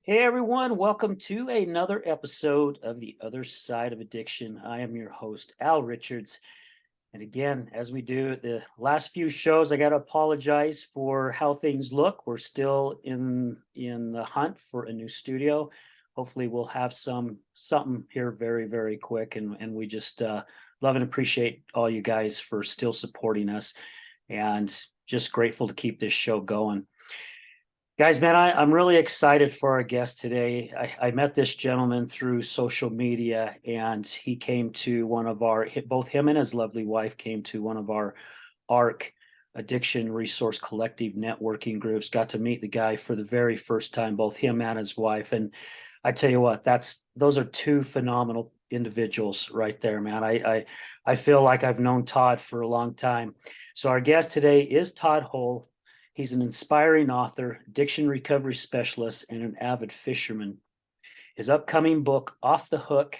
Hey everyone, welcome to another episode of The Other Side of Addiction. I am your host, Al Richards. And again, as we do the last few shows, I got to apologize for how things look. We're still in the hunt for a new studio. Hopefully we'll have something here very quick, and we just love and appreciate all you guys for still supporting us, and just grateful to keep this show going. Guys, man, I'm really excited for our guest today. I met this gentleman through social media, and he came to one of both him and his lovely wife came to one of our ARC Addiction Resource Collective networking groups. Got to meet the guy for the very first time, both him and his wife. And I tell you what, those are two phenomenal individuals right there, man. I feel like I've known Todd for a long time. So our guest today is Todd Hull. He's an inspiring author, addiction recovery specialist, and an avid fisherman. His upcoming book, Off the Hook,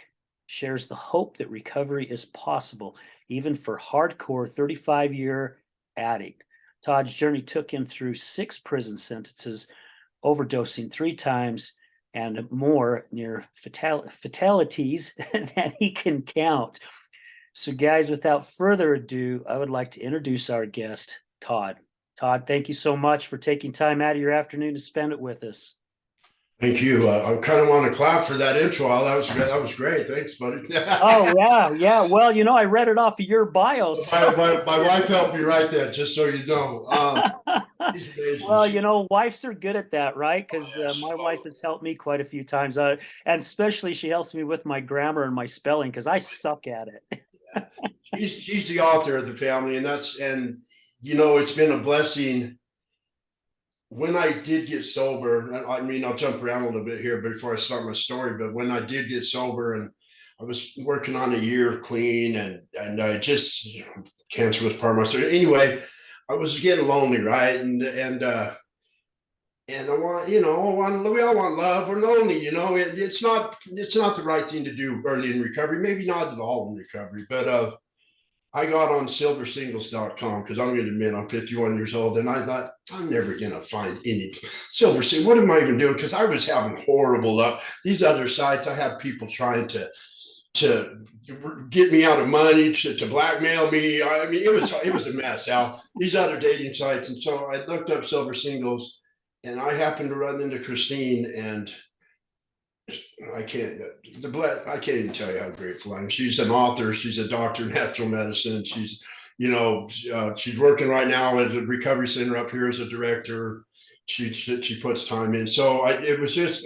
shares the hope that recovery is possible, even for hardcore 35-year addict. Todd's journey took him through 6 prison sentences, overdosing 3 times, and more near fatalities than he can count. So, guys, without further ado, I would like to introduce our guest, Todd. Todd, thank you so much for taking time out of your afternoon to spend it with us. Thank you. I kind of want to clap for that intro. That was great. That was great. Thanks, buddy. Oh, yeah. Well, I read it off of your bio. So. my wife helped me write that, just so you know. She's amazing. Well, wives are good at that, right? Oh, Because yes. my wife has helped me quite a few times, and especially she helps me with my grammar and my spelling because I suck at it. She's the author of the family, and it's been a blessing. When I did get sober, I mean, I'll jump around a little bit here before I start my story, but when I did get sober and I was working on a year clean and I just cancer was part of my story. Anyway, I was getting lonely, right? And I want, we all want love. We're lonely, it's not the right thing to do early in recovery, maybe not at all in recovery, but I got on silversingles.com because I'm going to admit I'm 51 years old. And I thought, I'm never going to find any silver singles. What am I even doing? Because I was having horrible luck. These other sites, I had people trying to get me out of money, to blackmail me. I mean, it was a mess, Al. These other dating sites. And so I looked up Silver Singles and I happened to run into Christine, and I can't I can't even tell you how grateful I am. She's an author. She's a doctor in natural medicine. She's working right now at a recovery center up here as a director. She puts time in. So it was just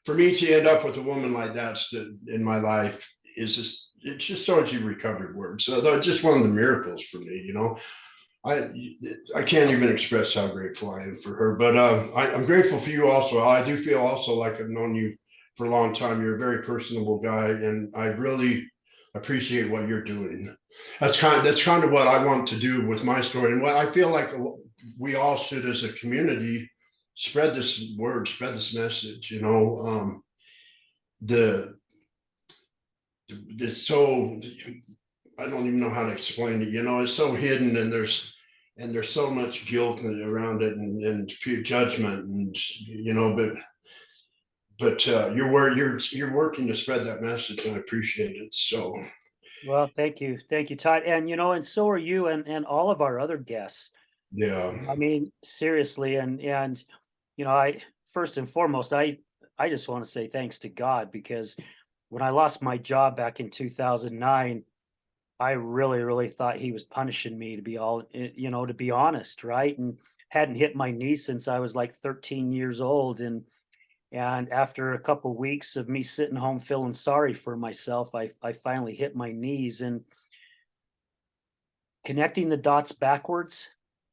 for me to end up with a woman like that in my life is just it's just such a recovered word. So that's just one of the miracles for me. I I can't even express how grateful I am for her. But I'm grateful for you also. I do feel also like I've known you for a long time. You're a very personable guy, and I really appreciate what you're doing. That's kind of what I want to do with my story, and what I feel like we all should, as a community, spread this word, spread this message. The it's so I don't even know how to explain it. It's so hidden, and there's so much guilt around it, and judgment, and but you're working to spread that message, and I appreciate it. So Well, thank you, Todd, and so are you, and all of our other guests. yeah, I mean, seriously, and I first and foremost, I just want to say thanks to God because when I lost my job back in 2009, I really thought he was punishing me to be honest, right? And hadn't hit my knees since I was like 13 years old, and after a couple weeks of me sitting home feeling sorry for myself, I finally hit my knees, and connecting the dots backwards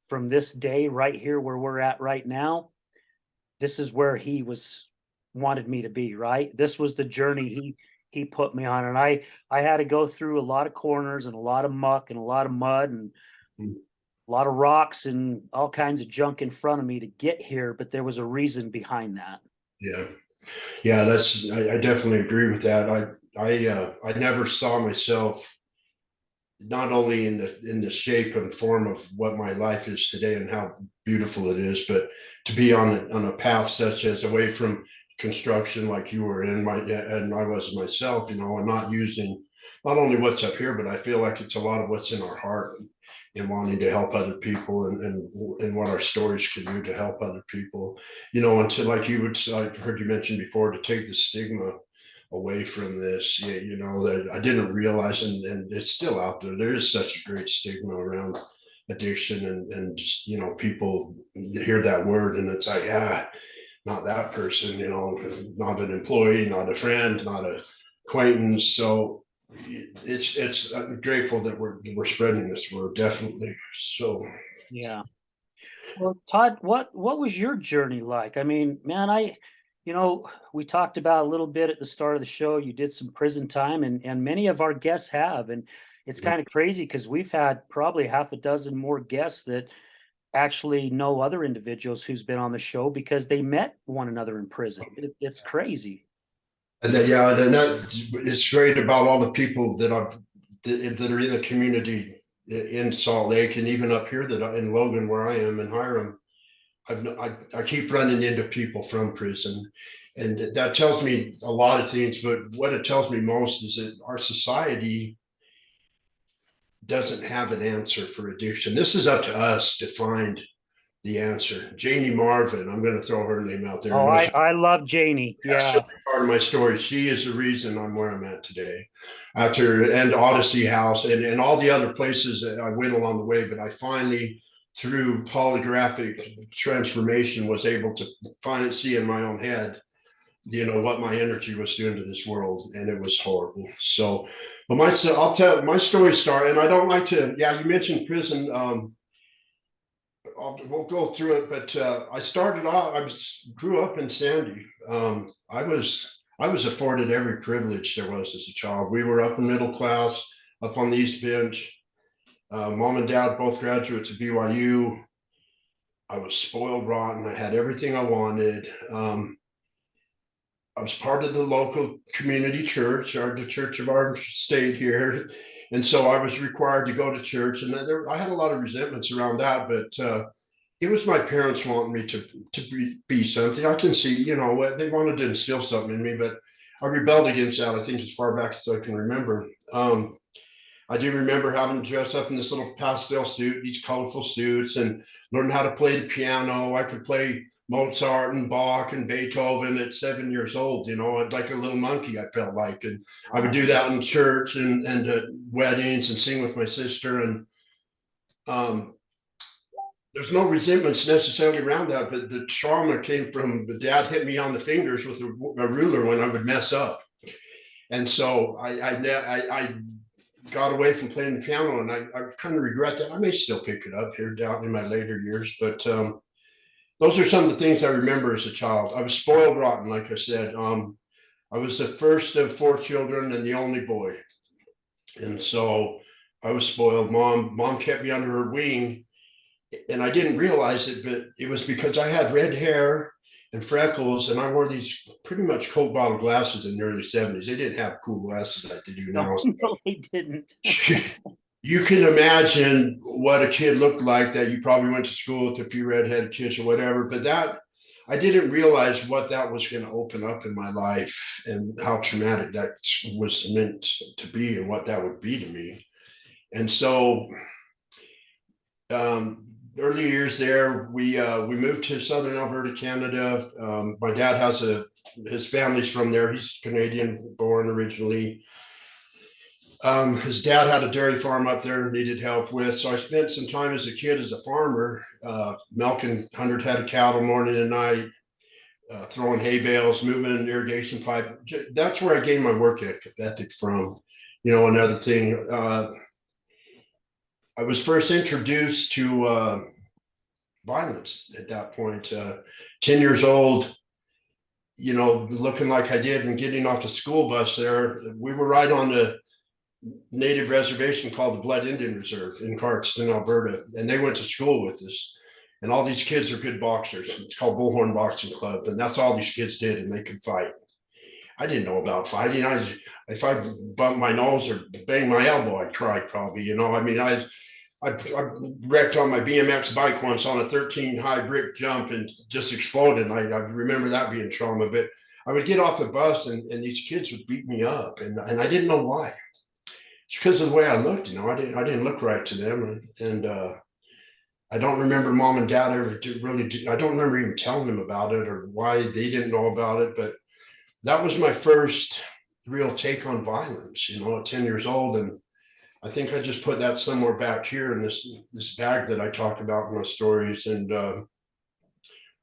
from this day right here where we're at right now, this is where he was wanted me to be, right? This was the journey he put me on, and I had to go through a lot of corners and a lot of muck and a lot of mud and a lot of rocks and all kinds of junk in front of me to get here, but there was a reason behind that. yeah, yeah. I definitely agree with that. I never saw myself not only in the shape and form of what my life is today and how beautiful it is, but to be on a path such as away from construction like you were in and I was myself, and not using not only what's up here, but I feel like it's a lot of what's in our heart and wanting to help other people and what our stories can do to help other people, and to, like you would, I've heard you mention before, to take the stigma away from this, that I didn't realize, and it's still out there. There is such a great stigma around addiction, and just, people hear that word and it's like, not that person, not an employee, not a friend, not a acquaintance. So I'm grateful that we're spreading this word, definitely. So Yeah. Well, Todd, what was your journey like? I mean, man, we talked about a little bit at the start of the show. You did some prison time, and many of our guests have, and it's kind of crazy because we've had probably half a dozen more guests that actually know other individuals who's been on the show because they met one another in prison. It's crazy. and that is great about all the people that that are in the community in Salt Lake, and even up here that in Logan, where I am, in Hiram. I keep running into people from prison, and that tells me a lot of things. But what it tells me most is that our society doesn't have an answer for addiction. This is up to us to find the answer. Janie Marvin, I'm going to throw her name out there. Oh, I love Janie. Yeah. Part of my story. She is the reason I'm where I'm at today. And Odyssey House and all the other places that I went along the way, but I finally, through holographic transformation, was able to see in my own head, what my energy was doing to this world, and it was horrible. So, but I'll tell my story start, and I don't like to. Yeah, you mentioned prison. We'll go through it, but I started off. Grew up in Sandy. I was afforded every privilege there was as a child. We were upper middle class, up on the East Bench. Mom and dad both graduates of BYU. I was spoiled rotten. I had everything I wanted. I was part of the local community church, or the church of our state here. And so I was required to go to church, and I had a lot of resentments around that, but it was my parents wanting me to be something. I can see, they wanted to instill something in me, but I rebelled against that, I think, as far back as I can remember. I do remember having to dress up in this little pastel suit, these colorful suits, and learn how to play the piano. I could play Mozart and Bach and Beethoven at 7 years old, like a little monkey, I felt like. And I would do that in church and at weddings and sing with my sister. And there's no resentments necessarily around that, but the trauma came from the dad hit me on the fingers with a ruler when I would mess up. And so I got away from playing the piano, and I kind of regret that. I may still pick it up here down in my later years, but those are some of the things I remember as a child. I was spoiled rotten, like I said. I was the first of 4 children and the only boy, and so I was spoiled. Mom kept me under her wing, and I didn't realize it, but it was because I had red hair and freckles, and I wore these pretty much Coke bottle glasses in the early 70s. They didn't have cool glasses like they do now. No, they didn't. You can imagine what a kid looked like that you probably went to school with a few redheaded kids or whatever, but that I didn't realize what that was going to open up in my life and how traumatic that was meant to be and what that would be to me. And so early years there, we moved to Southern Alberta, Canada. My dad has his family's from there. He's Canadian born originally. His dad had a dairy farm up there and needed help with. So I spent some time as a kid as a farmer, milking 100 head of cattle morning and night, throwing hay bales, moving an irrigation pipe. That's where I gained my work ethic from. Another thing, I was first introduced to violence at that point. 10 years old, looking like I did and getting off the school bus there. We were right on the native reservation called the Blood Indian Reserve in Cardston, Alberta. And they went to school with us. And all these kids are good boxers. It's called Bullhorn Boxing Club. And that's all these kids did, and they could fight. I didn't know about fighting. If I bumped my nose or banged my elbow, I'd cry probably. I wrecked on my BMX bike once on a 13 high brick jump and just exploded. I remember that being trauma, but I would get off the bus and these kids would beat me up and I didn't know why. It's because of the way I looked, I didn't look right to them. And I don't remember mom and dad ever I don't remember even telling them about it or why they didn't know about it. But that was my first real take on violence, at 10 years old. And I think I just put that somewhere back here in this bag that I talk about in my stories. And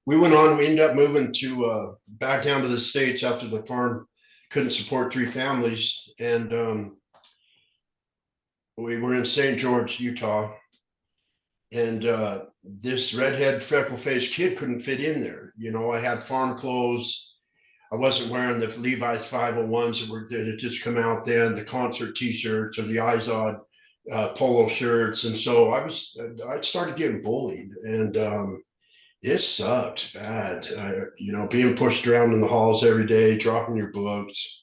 we went on, we ended up moving to back down to the States after the farm couldn't support 3 families. And we were in St. George, Utah. And this redhead freckle-faced kid couldn't fit in there. I had farm clothes. I wasn't wearing the Levi's 501s that had just come out then, the concert t-shirts or the Izod polo shirts. And so I started getting bullied, and it sucked bad. Being pushed around in the halls every day, dropping your books.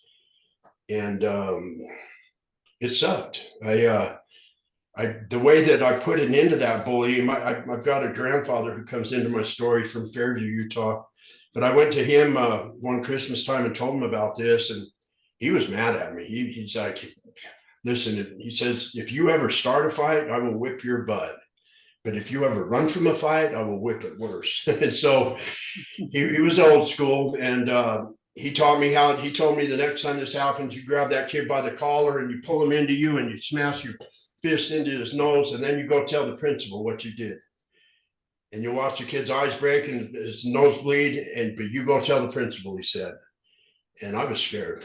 And it sucked. The way that I put it into that bullying, I've got a grandfather who comes into my story from Fairview, Utah. But I went to him one Christmas time and told him about this, and he was mad at me. He's like, listen, he says, if you ever start a fight, I will whip your butt. But if you ever run from a fight, I will whip it worse. And so he was old school, and he told me the next time this happens, you grab that kid by the collar and you pull him into you and you smash your fist into his nose, and then you go tell the principal what you did. And you watch the kid's eyes break and his nose bleed, but you go tell the principal, he said. And I was scared.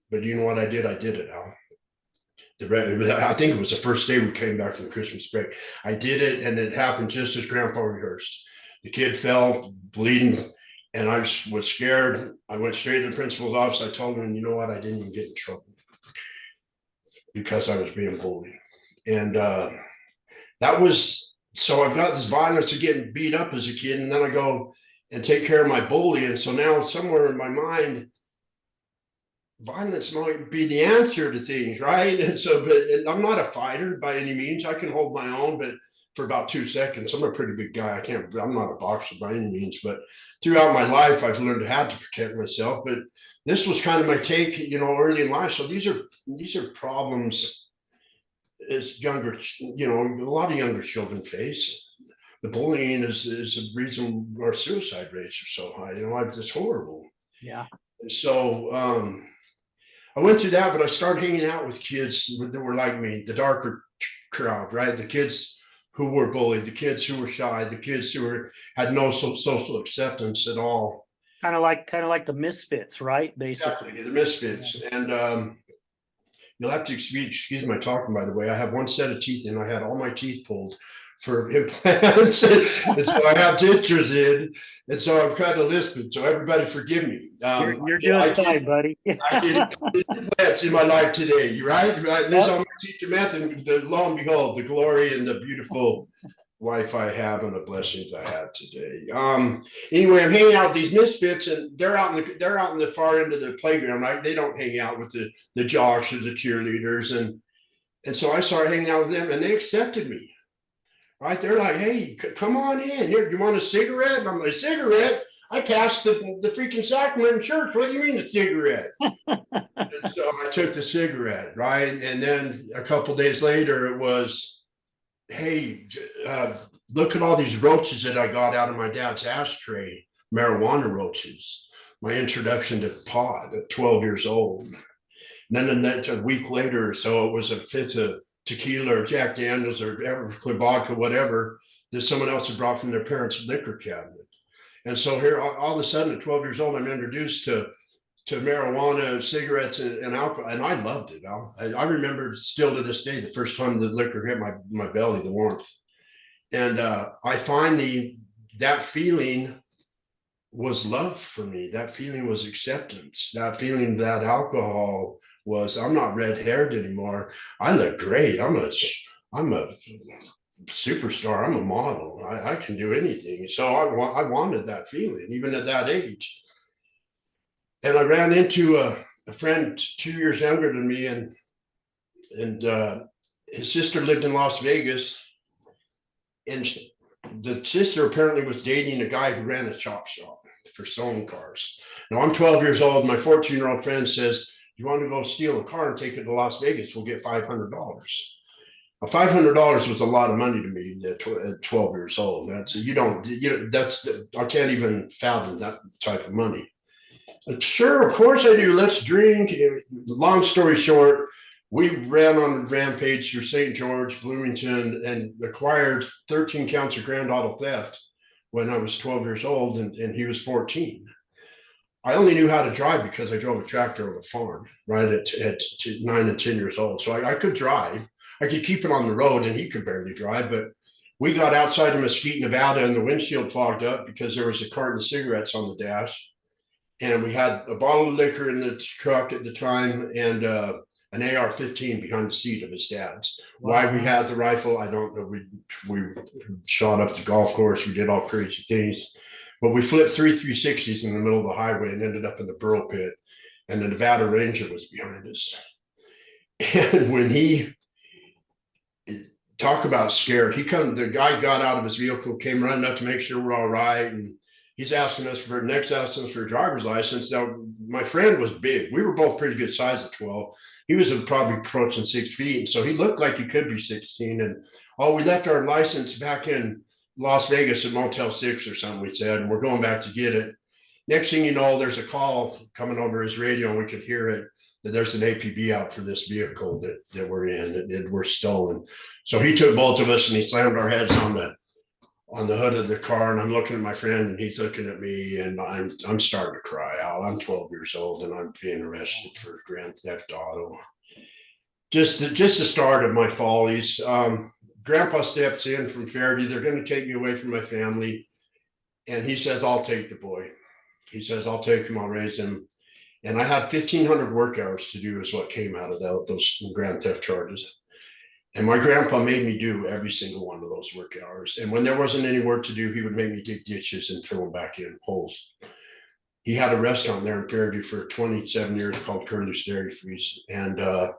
But you know what I did? I did it, Al. I think it was the first day we came back from Christmas break. I did it, and it happened just as Grandpa rehearsed. The kid fell bleeding, and I was scared. I went straight to the principal's office. I told him, and you know what? I didn't even get in trouble because I was being bullied. And so I've got this violence of getting beat up as a kid, and then I go and take care of my bully. And so now somewhere in my mind, violence might be the answer to things, right? And so, but I'm not a fighter by any means. I can hold my own, but for about 2 seconds, I'm a pretty big guy. I'm not a boxer by any means, but throughout my life, I've learned how to protect myself. But this was kind of my take, early in life. So these are problems as younger, a lot of younger children face. The bullying is the reason our suicide rates are so high. It's horrible. Yeah. And so I went through that, but I started hanging out with kids that were like me, the darker crowd, right? The kids who were bullied, the kids who were shy, the kids who had no social acceptance at all. Kind of like the misfits, right? Basically, exactly, the misfits. Yeah. And you'll have to excuse my talking, by the way. I have one set of teeth in. I had all my teeth pulled for implants. And so I have dentures in. And so I'm kind of lisping. So everybody forgive me. You're doing fine, buddy. I did implants in my life today, right? Lose all my teeth to meth, and lo and behold, the glory and the beautiful wife I have and the blessings I had today. Anyway, I'm hanging out with these misfits, and they're out in the far end of the playground, right? They don't hang out with the jocks or the cheerleaders, and so I started hanging out with them, and they accepted me. Right? They're like, "Hey, come on in. Here, you want a cigarette?" And I'm like, "Cigarette? I passed the freaking sacrament in church. What do you mean a cigarette?" And so I took the cigarette, right? And then a couple days later, it was, "Hey, look at all these roaches that I got out of my dad's ashtray, marijuana roaches." My introduction to pot at 12 years old. And then a week later or so, it was a fifth of tequila or Jack Daniels or Everclear vodka, whatever, that someone else had brought from their parents' liquor cabinet. And so here, all of a sudden, at 12 years old, I'm introduced to marijuana, cigarettes, and alcohol, and I loved it. I remember still to this day the first time the liquor hit my belly, the warmth. And I find that feeling was love for me. That feeling was acceptance. That feeling that alcohol was, I'm not red-haired anymore. I look great. I'm a superstar. I'm a model. I can do anything. So I wanted that feeling, even at that age. And I ran into a friend 2 years younger than me, and his sister lived in Las Vegas, And the sister apparently was dating a guy who ran a chop shop for selling cars. Now I'm 12 years old. My 14-year-old friend says, "You want to go steal a car and take it to Las Vegas? We'll get $500." $500 was a lot of money to me at 12 years old. That's I can't even fathom that type of money. But sure, of course I do. Let's drink. Long story short, we ran on a rampage through St. George, Bloomington, and acquired 13 counts of grand auto theft when I was 12 years old, and he was 14. I only knew how to drive because I drove a tractor on the farm, right, at 9 and 10 years old. So I could drive. I could keep it on the road, and he could barely drive. But we got outside of Mesquite, Nevada, and the windshield fogged up because there was a carton of cigarettes on the dash. And we had a bottle of liquor in the truck at the time, and an AR-15 behind the seat of his dad's. Wow. Why we had the rifle, I don't know. We shot up the golf course. We did all crazy things. But we flipped 360s in the middle of the highway and ended up in the burro pit. And the Nevada Ranger was behind us. And when he talk about scared, the guy got out of his vehicle, came running up to make sure we're all right. And he's asking us for a driver's license. Now, my friend was big. We were both pretty good size at 12. He was probably approaching 6 feet. So he looked like he could be 16. And we left our license back in Las Vegas at Motel 6 or something, we said, and we're going back to get it. Next thing you know, there's a call coming over his radio, and we could hear it, that there's an APB out for this vehicle that we're in, that we're stolen. So he took both of us and he slammed our heads on the hood of the car, and I'm looking at my friend and he's looking at me, and I'm starting to cry out. I'm 12 years old and I'm being arrested for grand theft auto. Just the start of my follies. Grandpa steps in from Faraday. They're going to take me away from my family. And he says, "I'll take the boy." He says, "I'll take him, I'll raise him." And I had 1,500 work hours to do is what came out of those grand theft charges. And my grandpa made me do every single one of those work hours. And when there wasn't any work to do, he would make me dig ditches and fill them back in holes. He had a restaurant there in Fairview for 27 years called Curly's Dairy Freeze. And wow,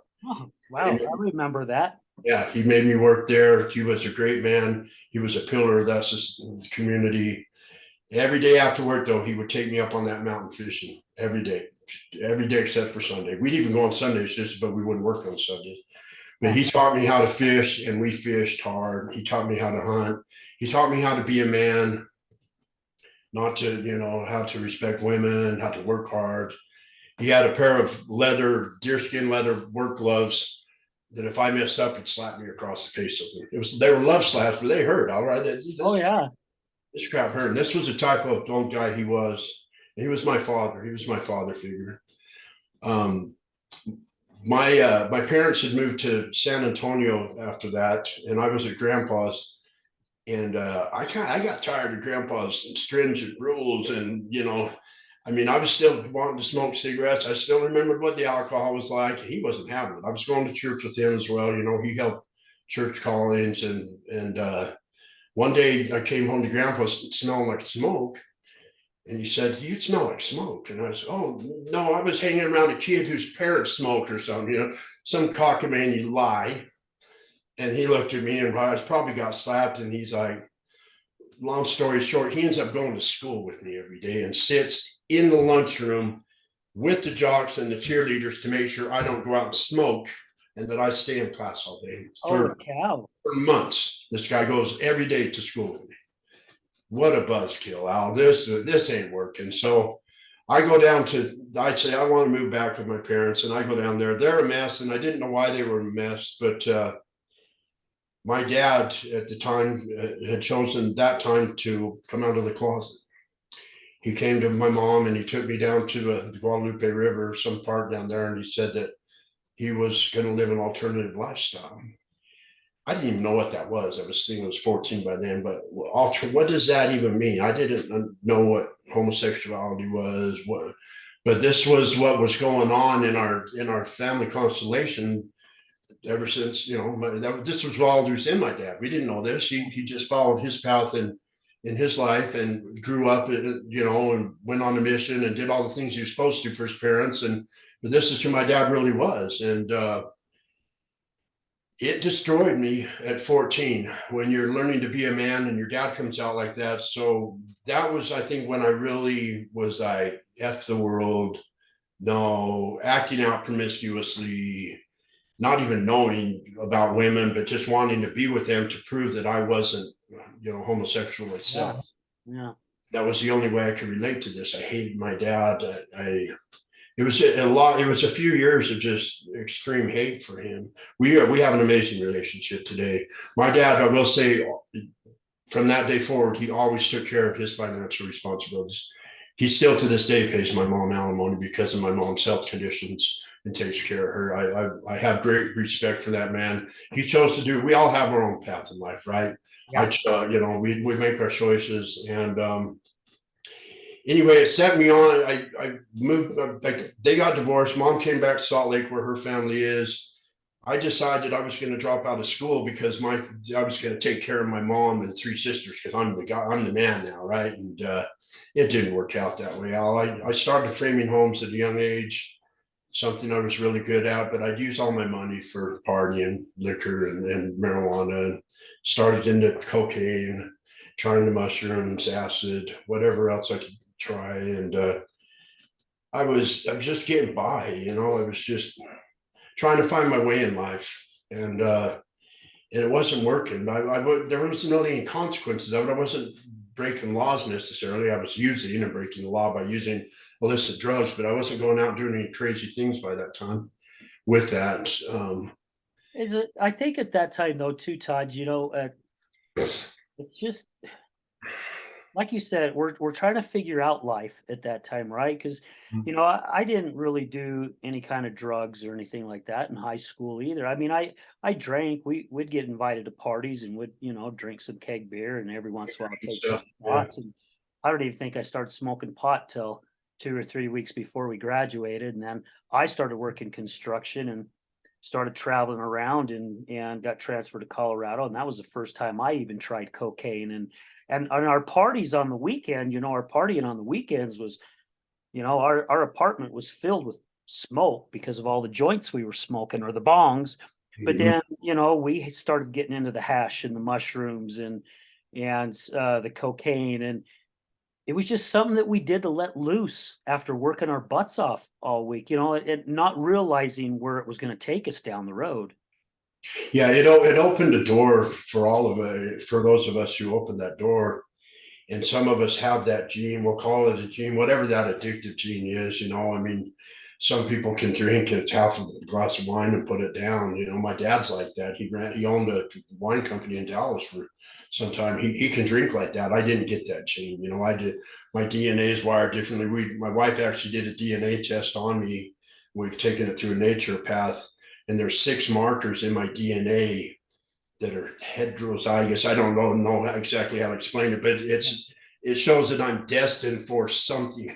I remember that. Yeah, he made me work there. He was a great man. He was a pillar of the community. Every day after work, though, he would take me up on that mountain fishing every day except for Sunday. We'd even go on Sundays, but we wouldn't work on Sundays. But he taught me how to fish, and we fished hard. He taught me how to hunt. He taught me how to be a man, not to, how to respect women, how to work hard. He had a pair of deerskin leather work gloves that if I messed up, he'd slap me across the face with them. They were love slaps, but they hurt. All right. Yeah. This crap hurt. And this was the type of old guy he was. He was my father. He was my father figure. My parents had moved to San Antonio after that, and I was at Grandpa's. And I got tired of Grandpa's stringent rules, and I was still wanting to smoke cigarettes. I still remembered what the alcohol was like. He wasn't having it. I was going to church with him as well. He helped church callings, and one day I came home to Grandpa smelling like smoke, and he said, "You smell like smoke." And I said, "Oh no, I was hanging around a kid whose parents smoked or something, some cockamamie lie." And he looked at me, and I probably got slapped, and he's like, long story short, he ends up going to school with me every day and sits in the lunchroom with the jocks and the cheerleaders to make sure I don't go out and smoke, and that I stay in class all day. For months. This guy goes every day to school with me. What a buzzkill, Al. This ain't working. So I go down I say, I want to move back with my parents, and I go down there. They're a mess, and I didn't know why they were a mess, but my dad at the time had chosen that time to come out of the closet. He came to my mom and he took me down to the Guadalupe River, some part down there, and he said that he was going to live an alternative lifestyle. I didn't even know what that was. I was 14 by then, but what does that even mean? I didn't know what homosexuality was, but this was what was going on in our family constellation ever since, this was all there was in my dad. We didn't know this. He just followed his path in his life and grew up, and went on a mission and did all the things he was supposed to for his parents. But this is who my dad really was. And It destroyed me at 14 when you're learning to be a man and your dad comes out like that. So that was, I think, when I really was like, F the world, no, acting out promiscuously, not even knowing about women, but just wanting to be with them to prove that I wasn't, homosexual Yeah. itself. Yeah. That was the only way I could relate to this. I hated my dad. It was a lot. It was a few years of just extreme hate for him. We have an amazing relationship today. My dad, I will say, from that day forward, he always took care of his financial responsibilities. He still to this day pays my mom alimony because of my mom's health conditions and takes care of her. I have great respect for that man. He chose to do. We all have our own path in life, right? Yeah. We make our choices, and anyway, it set me on. I moved. Like they got divorced. Mom came back to Salt Lake, where her family is. I decided I was going to drop out of school because I was going to take care of my mom and three sisters because I'm the guy, I'm the man now, right? And it didn't work out that way. I started framing homes at a young age, something I was really good at, but I'd use all my money for partying, liquor, and marijuana, and started into cocaine, trying the mushrooms, acid, whatever else I could try, and I was just getting by, I was just trying to find my way in life, and it wasn't working. There wasn't really any consequences of it. I wasn't breaking laws necessarily. I was using and breaking the law by using illicit drugs, but I wasn't going out and doing any crazy things by that time. With that, Is it? I think at that time though, too, Todd. It's just like you said, we're trying to figure out life at that time, right? Because I didn't really do any kind of drugs or anything like that in high school either. I mean, I drank. We'd get invited to parties and would drink some keg beer and every once in a while take some stuff. Yeah. shots. And I don't even think I started smoking pot till 2 or 3 weeks before we graduated, and then I started working construction and started traveling around and got transferred to Colorado, and that was the first time I even tried cocaine. And on our parties on the weekend, our partying on the weekends was, our apartment was filled with smoke because of all the joints we were smoking or the bongs. But Mhm. then, we started getting into the hash and the mushrooms and the cocaine, and it was just something that we did to let loose after working our butts off all week, and not realizing where it was going to take us down the road. Yeah, it opened a door for all of it, for those of us who opened that door. And some of us have that gene. We'll call it a gene, whatever that addictive gene is. I mean, some people can drink a half of a glass of wine and put it down. My dad's like that. He owned a wine company in Dallas for some time. He can drink like that. I didn't get that gene. I did. My DNA is wired differently. My wife actually did a DNA test on me. We've taken it through a nature path, and there's 6 markers in my DNA that are heterozygous. I don't know exactly how to explain it, but it shows that I'm destined for something.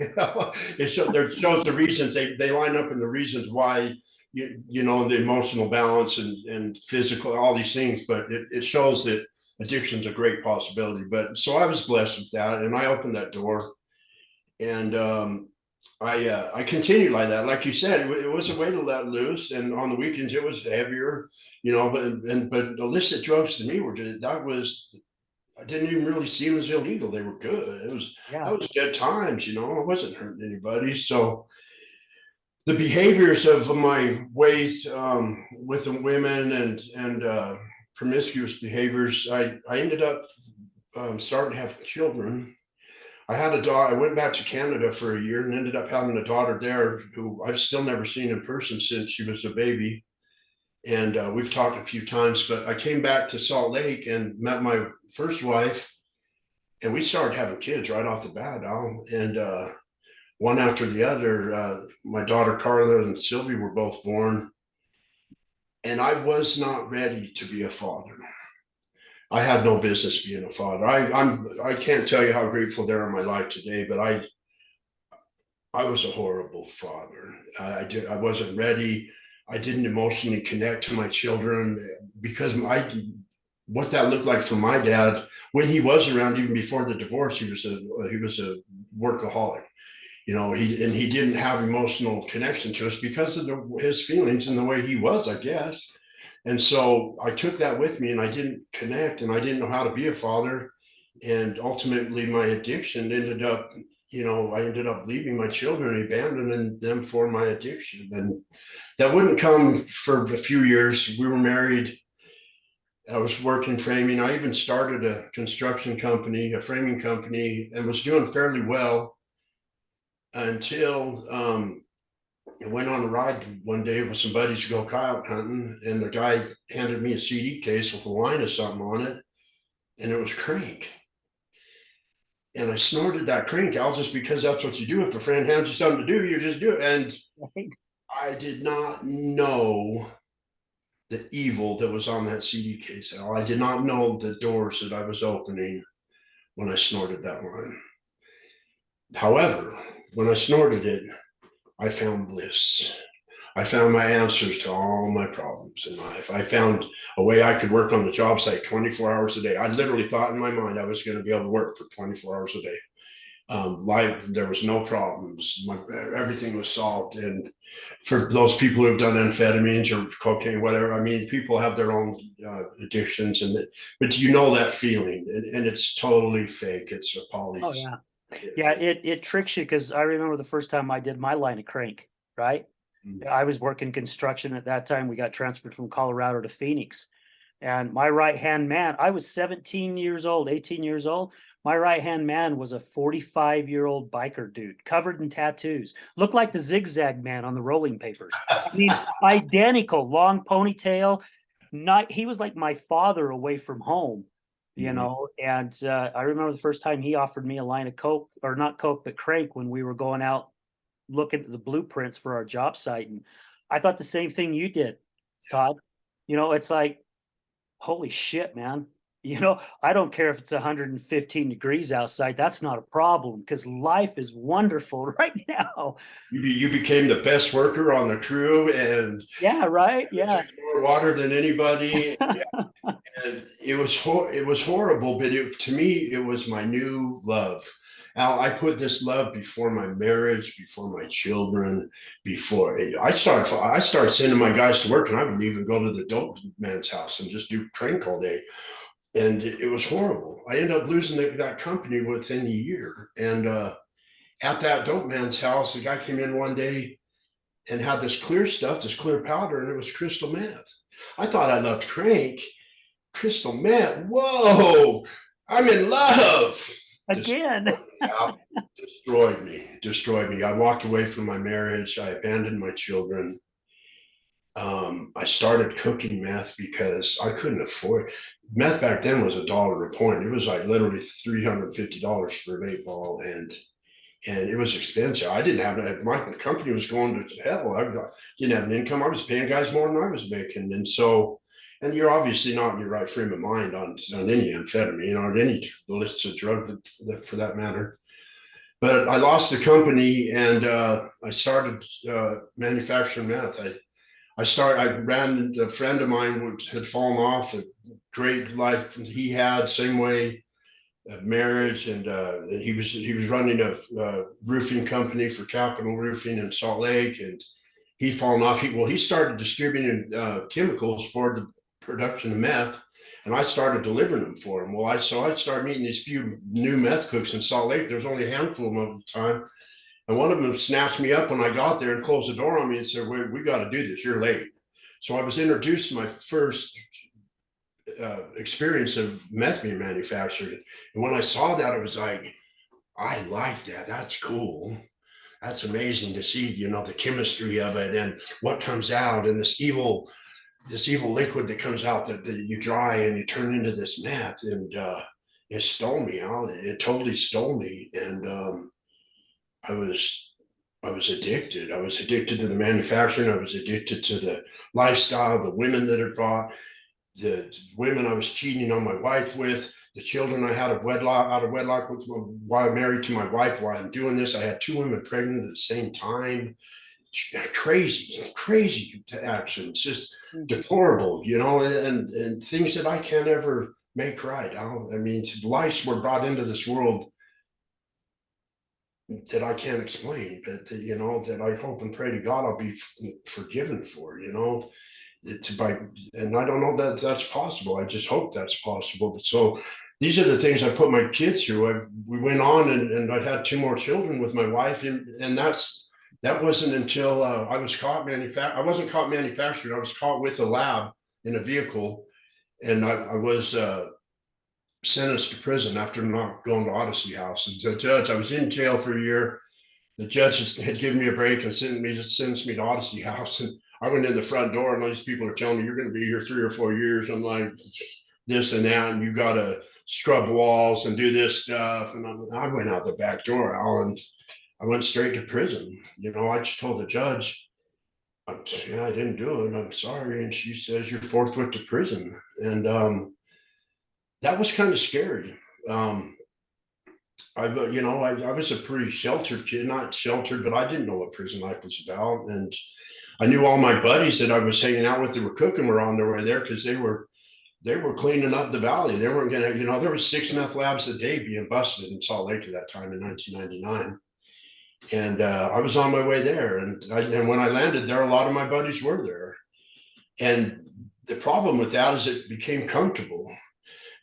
It shows the reasons they line up in the reasons why the emotional balance and physical, all these things, but it shows that addiction's a great possibility. But so I was blessed with that, and I opened that door, and I continued like that. Like you said, it was a way to let loose, and on the weekends it was heavier, but illicit drugs to me were just that was I didn't even really see them as illegal. They were good. Yeah. That was good times. I wasn't hurting anybody. So the behaviors of my ways with the women and promiscuous behaviors, I ended up starting to have children. I had a daughter. I went back to Canada for a year and ended up having a daughter there who I've still never seen in person since she was a baby. And we've talked a few times, but I came back to Salt Lake and met my first wife, and we started having kids right off the bat. And one after the other, my daughter Carla and Sylvie were both born. And I was not ready to be a father. I had no business being a father. I can't tell you how grateful they are in my life today, but I was a horrible father. I wasn't ready. I didn't emotionally connect to my children because what that looked like for my dad when he was around, even before the divorce, he was a workaholic. He didn't have emotional connection to us because of his feelings and the way he was, I guess. And so I took that with me and I didn't connect and I didn't know how to be a father. And ultimately my addiction ended up, I ended up leaving my children, abandoning them for my addiction. And that wouldn't come for a few years. We were married. I was working framing. I even started a construction company, a framing company, and was doing fairly well until I went on a ride one day with some buddies to go coyote hunting, and the guy handed me a CD case with a line of something on it, and it was Crank. And I snorted that Crank out just because that's what you do. If a friend hands you something to do, you just do it. And I did not know the evil that was on that CD case at all. I did not know the doors that I was opening when I snorted that line. However, when I snorted it, I found bliss. I found my answers to all my problems in life. I found a way I could work on the job site 24 hours a day. I literally thought in my mind I was going to be able to work for 24 hours a day. Life, there was no problems. Everything was solved. And for those people who have done amphetamines or cocaine, whatever, I mean, people have their own addictions, but you know that feeling, and it's totally fake. It's a poly. Oh yeah. Yeah, it tricks you because I remember the first time I did my line of Crank, right? I was working construction at that time. We got transferred from Colorado to Phoenix. And my right-hand man, I was 17 years old, 18 years old. My right-hand man was a 45-year-old biker dude, covered in tattoos, looked like the Zigzag Man on the rolling papers. I mean, identical, long ponytail. He was like my father away from home, And I remember the first time he offered me a line of Coke, or not Coke, but Crank, when we were going out looking at the blueprints for our job site. And I thought the same thing you did, Todd. It's like, holy shit, man. I don't care if it's 115 degrees outside. That's not a problem because life is wonderful right now. You became the best worker on the crew, and yeah, right. Yeah. More water than anybody. And it was horrible, but to me, it was my new love. Al, I put this love before my marriage, before my children, before I started sending my guys to work, and I would even go to the dope man's house and just do Crank all day. And it was horrible. I ended up losing that company within a year. And at that dope man's house, the guy came in one day and had this clear stuff, this clear powder, and it was crystal meth. I thought I loved Crank. Crystal meth. Whoa, I'm in love. Again. Destroyed me. I walked away from my marriage. I abandoned my children. I started cooking meth because I couldn't afford meth back then. Was $1 a point. It was like literally $350 for an 8-ball, and it was expensive. I didn't have my company was going to hell. I didn't have an income. I was paying guys more than I was making, and so. And you're obviously not in your right frame of mind on any amphetamine or any illicit drug for that matter. But I lost the company, and I started manufacturing meth. I ran. A friend of mine had fallen off. A great life he had, same way, marriage, and he was running a roofing company for Capital Roofing in Salt Lake, and he'd fallen off. He started distributing chemicals for the production of meth, and I started delivering them for him. Well, I started meeting these few new meth cooks in Salt Lake. There's only a handful of them at the time, and one of them snatched me up when I got there and closed the door on me and said, "We got to do this. You're late." So I was introduced to my first experience of meth being manufactured, and when I saw that, I was like, "I like that. That's cool. That's amazing to see. The chemistry of it and what comes out, and this evil liquid that comes out that you dry and you turn into this meth." And it stole me out. It totally stole me. And I was addicted. I was addicted to the manufacturing. I was addicted to the lifestyle, the women that it brought, the women I was cheating on my wife with, the children I had out of wedlock with while married to my wife. While I'm doing this, I had 2 women pregnant at the same time. Crazy actions, just deplorable, and things that I can't ever make right. I mean, lives were brought into this world that I can't explain, but that I hope and pray to God I'll be forgiven for. it's by, and I don't know that that's possible. I just hope that's possible. But so these are the things I put my kids through. We went on and I had two more children with my wife, and that wasn't until I was caught I wasn't caught manufacturing. I was caught with a lab in a vehicle, and I was sentenced to prison after not going to Odyssey House. And the judge, I was in jail for a year. The judge had given me a break and sentenced me to Odyssey House. And I went in the front door, and all these people are telling me, you're going to be here 3 or 4 years. I'm like, this and that, and you got to scrub walls and do this stuff. And I went out the back door, Al, and I went straight to prison. You know, I just told the judge, yeah, I didn't do it. I'm sorry. And she says, you're forthwith to prison. And that was kind of scary. I was a pretty sheltered kid, not sheltered, but I didn't know what prison life was about. And I knew all my buddies that I was hanging out with that were cooking were on their way there because they were cleaning up the valley. They weren't gonna, there was 6 meth labs a day being busted in Salt Lake at that time in 1999. And I was on my way there. And when I landed there, a lot of my buddies were there. And the problem with that is it became comfortable.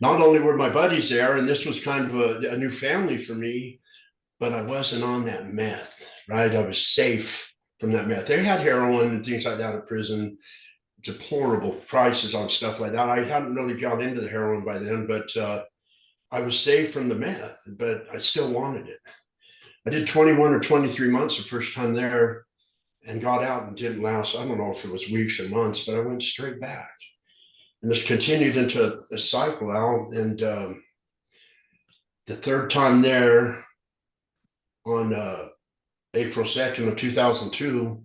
Not only were my buddies there, and this was kind of a new family for me, but I wasn't on that meth, right? I was safe from that meth. They had heroin and things like that at prison, deplorable prices on stuff like that. I hadn't really got into the heroin by then, but I was safe from the meth, but I still wanted it. I did 21 or 23 months the first time there and got out and didn't last. I don't know if it was weeks or months, but I went straight back. And this continued into a cycle out. And the third time there on April 2nd of 2002,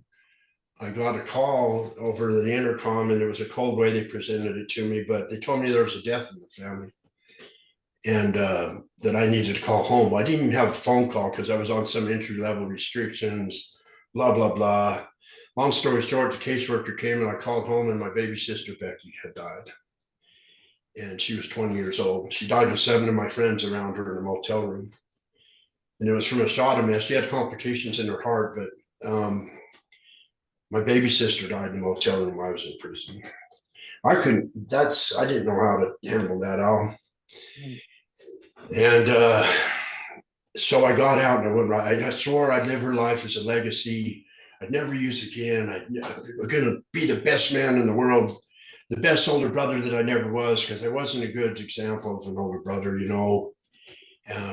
I got a call over the intercom, and it was a cold way they presented it to me, but they told me there was a death in the family and that I needed to call home. I didn't even have a phone call because I was on some entry-level restrictions, blah, blah, blah. Long story short, the caseworker came and I called home, and my baby sister, Becky, had died. And she was 20 years old. She died with 7 of my friends around her in a motel room. And it was from a shot miss. She had complications in her heart, but my baby sister died in a motel room while I was in prison. I didn't know how to handle that, Al. And so I got out and I went right. I swore I'd live her life as a legacy. I'd never use again. I'm going to be the best man in the world, the best older brother that I never was, because I wasn't a good example of an older brother,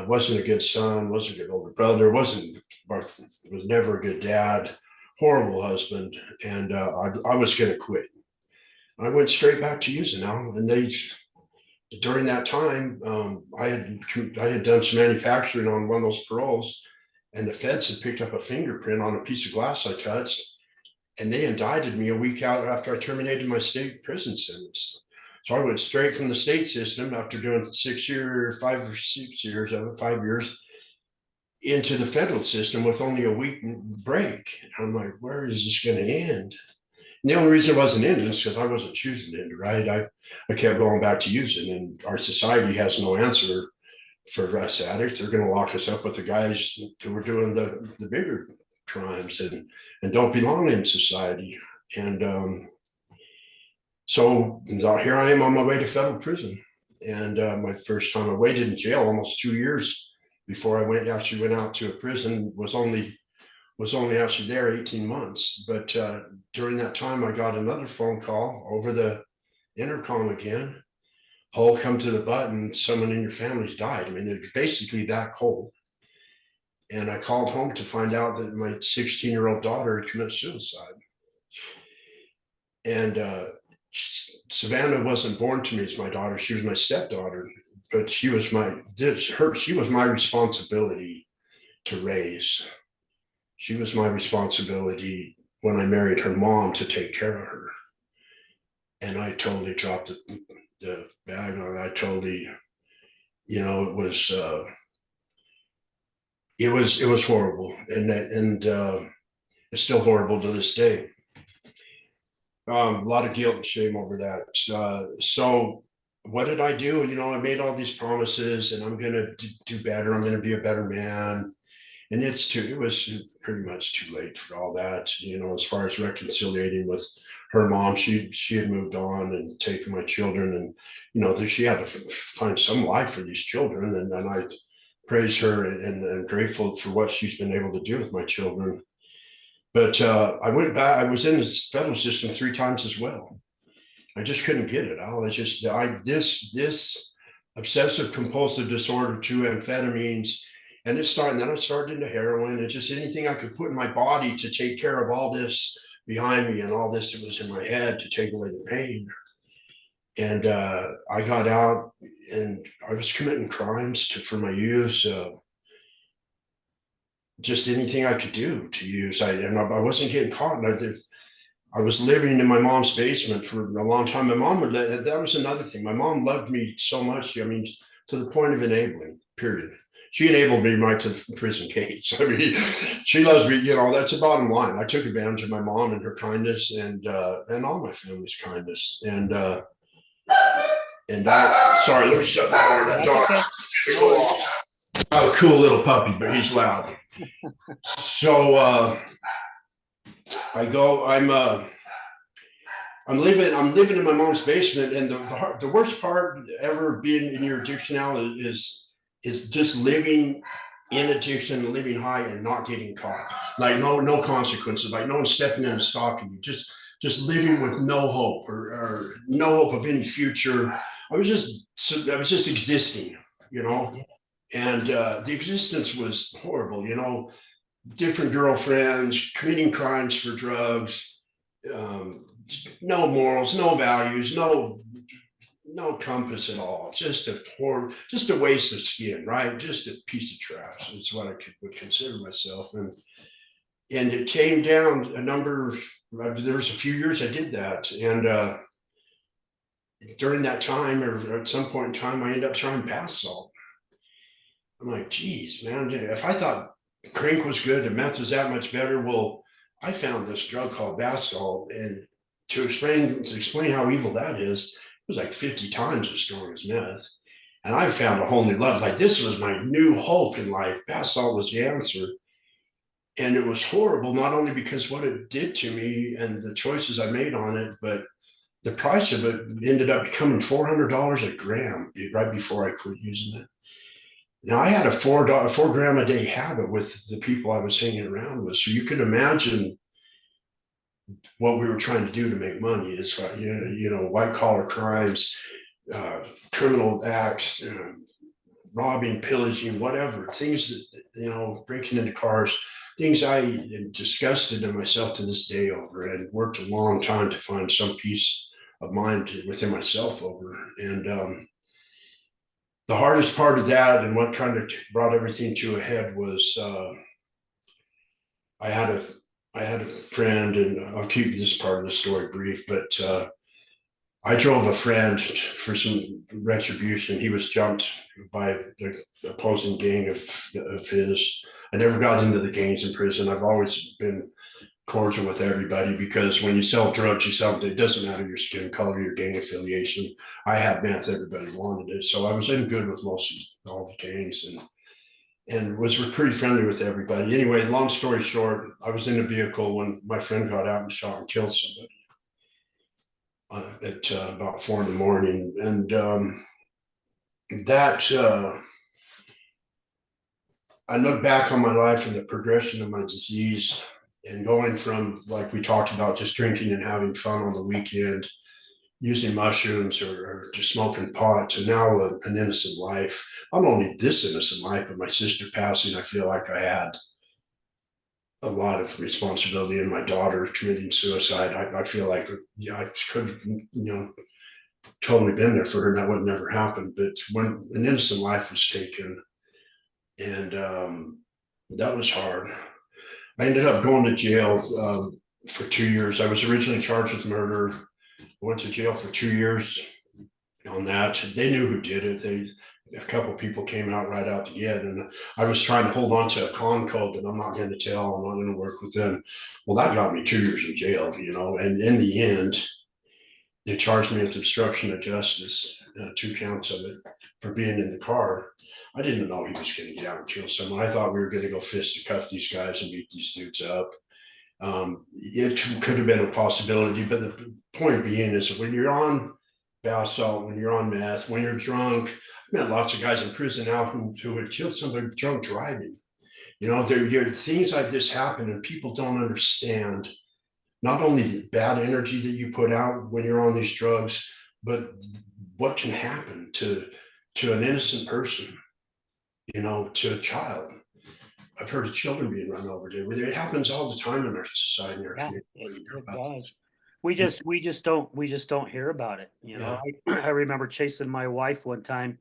wasn't a good son, wasn't a good older brother, was never a good dad, horrible husband. And I was going to quit. I went straight back to using now. And during that time, I had done some manufacturing on one of those paroles, and the feds had picked up a fingerprint on a piece of glass I touched, and they indicted me a week out after I terminated my state prison sentence. So I went straight from the state system after doing 5 or 6 years of it, 5 years, into the federal system with only a week break. And I'm like, where is this going to end? And the only reason it wasn't ending is because I wasn't choosing to end, right? I kept going back to using, and our society has no answer for us addicts. They're going to lock us up with the guys who were doing the bigger crimes and don't belong in society. And so here I am on my way to federal prison. And my first time I waited in jail almost 2 years before I actually went out to a prison. Was only actually there 18 months. But during that time, I got another phone call over the intercom again. Hull, come to the button. Someone in your family's died. I mean, they're basically that cold. And I called home to find out that my 16-year-old daughter had committed suicide. And Savannah wasn't born to me as my daughter. She was my stepdaughter, but she was my responsibility to raise. She was my responsibility when I married her mom to take care of her. And I totally dropped the bag on it. I totally, it was horrible. And it's still horrible to this day. A lot of guilt and shame over that. So what did I do? I made all these promises, and I'm going to do better. I'm going to be a better man. And it was pretty much too late for all that, as far as reconciliating with her mom. She had moved on and taken my children, and she had to find some life for these children. And I praise her and grateful for what she's been able to do with my children. But I went back. I was in the federal system 3 times as well. I just couldn't get it. This obsessive compulsive disorder to amphetamines, and then I started into heroin, and just anything I could put in my body to take care of all this behind me and all this that was in my head to take away the pain. And I got out, and I was committing crimes for my use. Just anything I could do to use. I wasn't getting caught. I was living in my mom's basement for a long time. That was another thing. My mom loved me so much. I mean, to the point of enabling, period. She enabled me right to the prison gates. I mean, she loves me, that's the bottom line. I took advantage of my mom and her kindness, and all my family's kindness. Sorry, let me shut the door. That dog. Oh, cool little puppy, but he's loud. So I'm living in my mom's basement, and the worst part ever being in your addiction now is just living in addiction, living high and not getting caught. Like no consequences, like no one stepping in and stopping you. Just living with no hope or no hope of any future. I was just existing, and the existence was horrible, different girlfriends, committing crimes for drugs, no morals, no values, no compass at all. Just a waste of skin, right? Just a piece of trash. It's what I would consider myself. And it came down there was a few years I did that. And during that time, or at some point in time, I ended up trying bath salt. I'm like, geez, man, if I thought crank was good and meth was that much better, well, I found this drug called bath salt, and to explain how evil that is, it was like 50 times as strong as meth. And I found a whole new love. Like, this was my new hope in life. Bath salt was the answer. And it was horrible, not only because what it did to me and the choices I made on it, but the price of it ended up becoming $400 a gram right before I quit using it. Now, I had a 4 gram a day habit with the people I was hanging around with. So you could imagine what we were trying to do to make money. Is white collar crimes, criminal acts, robbing, pillaging, whatever, things that, breaking into cars, things I am disgusted in myself to this day over, and worked a long time to find some peace of mind within myself over. And the hardest part of that, and what kind of brought everything to a head, was I had a friend, and I'll keep this part of the story brief, but I drove a friend for some retribution. He was jumped by the opposing gang of his. I never got into the gangs in prison. I've always been cordial with everybody, because when you sell drugs, it doesn't matter your skin color, your gang affiliation. I had meth, everybody wanted it. So I was in good with most of all the gangs, and was pretty friendly with everybody. Anyway, long story short, I was in a vehicle when my friend got out and shot and killed somebody at about 4 a.m. And I look back on my life and the progression of my disease, and going from, like we talked about, just drinking and having fun on the weekend, using mushrooms or just smoking pot, to now an innocent life. Not only this innocent life, but my sister passing, I feel like I had a lot of responsibility in my daughter committing suicide. I feel like, I could have, totally been there for her, and that would never happen. But when an innocent life was taken, and that was hard. I ended up going to jail for 2 years. I was originally charged with murder. I went to jail for 2 years on that. They knew who did it. A couple of people came out right out the gate, and I was trying to hold on to a con code that I'm not going to tell. I'm not going to work with them. Well, that got me 2 years in jail, and in the end, they charged me with obstruction of justice. 2 counts of it for being in the car. I didn't know he was going to get out and kill someone. I thought we were going to go fisticuff these guys and beat these dudes up. It could have been a possibility, but the point being is that when you're on bath salt, when you're on meth, when you're drunk, I've met lots of guys in prison now who had killed somebody drunk driving. You know, things like this happen, and people don't understand not only the bad energy that you put out when you're on these drugs, but what can happen to an innocent person, you know, to a child. I've heard of children being run over. It happens all the time in our society, in our Yeah, community. it does. We just don't hear about it. You know, I remember chasing my wife one time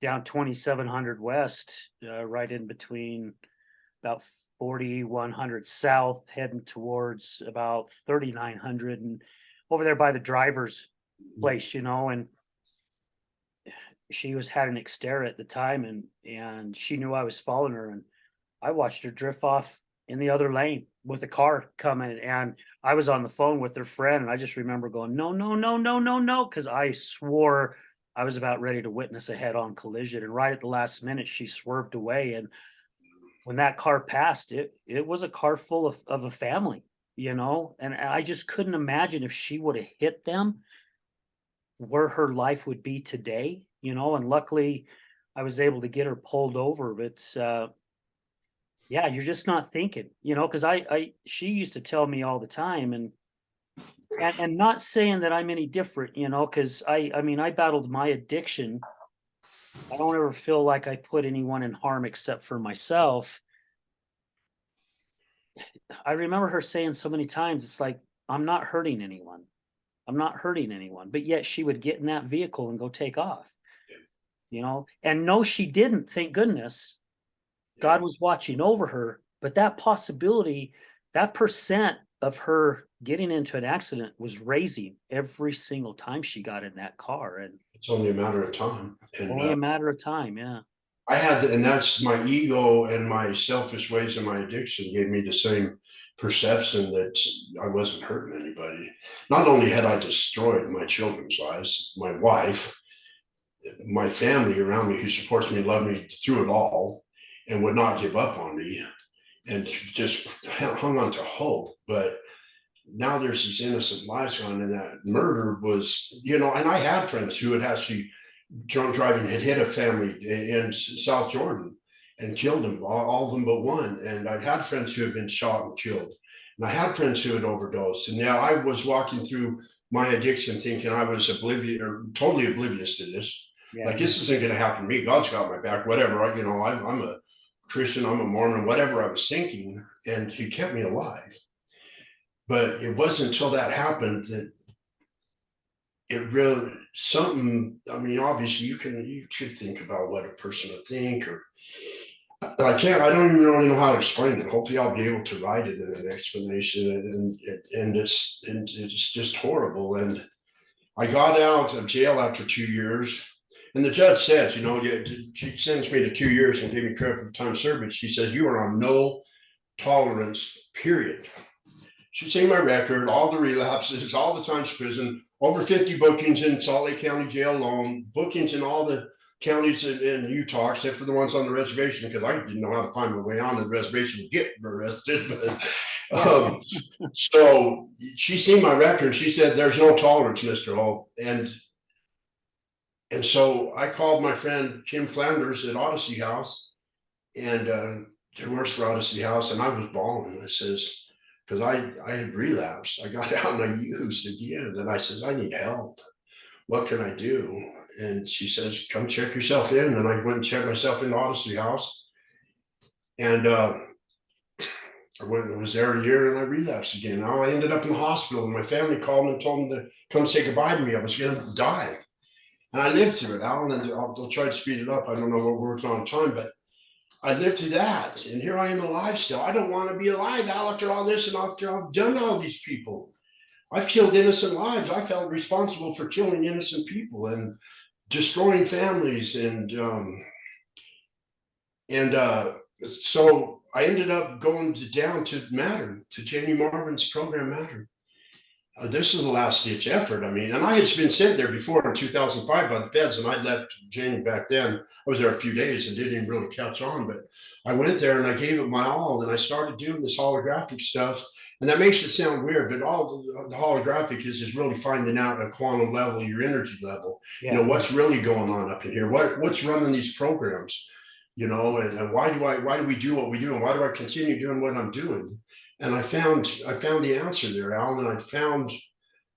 down 2700 West, right in between about 4100 South, heading towards about 3900, and over there by the driver's place, you know, and she was had an Xterra at the time, and she knew I was following her, and I watched her drift off in the other lane with a car coming, and I was on the phone with her friend, and I just remember going, no, no, no, no, no, no, because I swore I was about ready to witness a head-on collision, and right at the last minute, she swerved away, and when that car passed, it was a car full of a family, you know, and I just couldn't imagine if she would have hit them, where her life would be today, you know, and luckily I was able to get her pulled over, but yeah, you're just not thinking, you know, because she used to tell me all the time, and not saying that I'm any different, you know, because I mean, I battled my addiction. I don't ever feel like I put anyone in harm except for myself. I remember her saying so many times, it's like, I'm not hurting anyone. I'm not hurting anyone. But yet she would get in that vehicle and go take off, you know, and no, she didn't, thank goodness. God was watching over her, but that possibility, that percent of her getting into an accident was raising every single time she got in that car, and It's only a matter of time. And only a matter of time. Yeah. I had to, and that's my ego and my selfish ways and my addiction gave me the same perception that I wasn't hurting anybody. Not only had I destroyed my children's lives, my wife, my family around me who supports me, loved me through it all, and would not give up on me, and just hung on to hope. But now there's these innocent lives gone, and that murder was, you know, and I had friends who had actually drunk driving had hit a family in South Jordan and killed them, all of them but one. And I've had friends who have been shot and killed. And I had friends who had overdosed. And now I was walking through my addiction thinking I was oblivious or totally oblivious to this. Yeah. Like, this isn't going to happen to me. God's got my back, whatever. You know, I'm a Christian, I'm a Mormon, whatever I was thinking. And he kept me alive. But it wasn't until that happened that it really something. I mean, obviously you could think about what a person would think, or I don't even really know how to explain it. Hopefully I'll be able to write it in an explanation, and it's just horrible. And I got out of jail after 2 years, and the judge says, you know, she sends me to 2 years and gave me credit for the time served, but she says you are on no tolerance period. She's seen my record, all the relapses, all the times prison, over 50 bookings in Salt Lake County Jail alone, bookings in all the counties in Utah, except for the ones on the reservation, because I didn't know how to find my way on the reservation to get arrested. But, so she's seen my record. She said, there's no tolerance, Mr. Holt. And so I called my friend Kim Flanders at Odyssey House, and he works for Odyssey House, and I was bawling. I says, because I had relapsed. I got out and I used again. And I said, I need help. What can I do? And she says, come check yourself in. And I went and checked myself in Odyssey House. And I was there a year and I relapsed again. Now I ended up in the hospital, and my family called me and told me to come say goodbye to me. I was going to die. And I lived through it, Alan, and I'll try to speed it up. I don't know what we're working on time, but I lived through that, and here I am alive still. I don't want to be alive, Al, after all this and after I've done all these people. I've killed innocent lives. I felt responsible for killing innocent people and destroying families, and so I ended up going down to Matter, to Janie Marvin's program Matter. this is the last ditch effort. I mean, and I had been sent there before in 2005 by the feds, and I left Janie back then. I was there a few days and didn't even really catch on, but I went there and I gave it my all, and I started doing this holographic stuff. And that makes it sound weird, but all the holographic is really finding out a quantum level, your energy level. Yeah. You know, what's really going on up in here? What's running these programs? You know, and why do we do what we do, and why do I continue doing what I'm doing? And I found the answer there, Al, and I found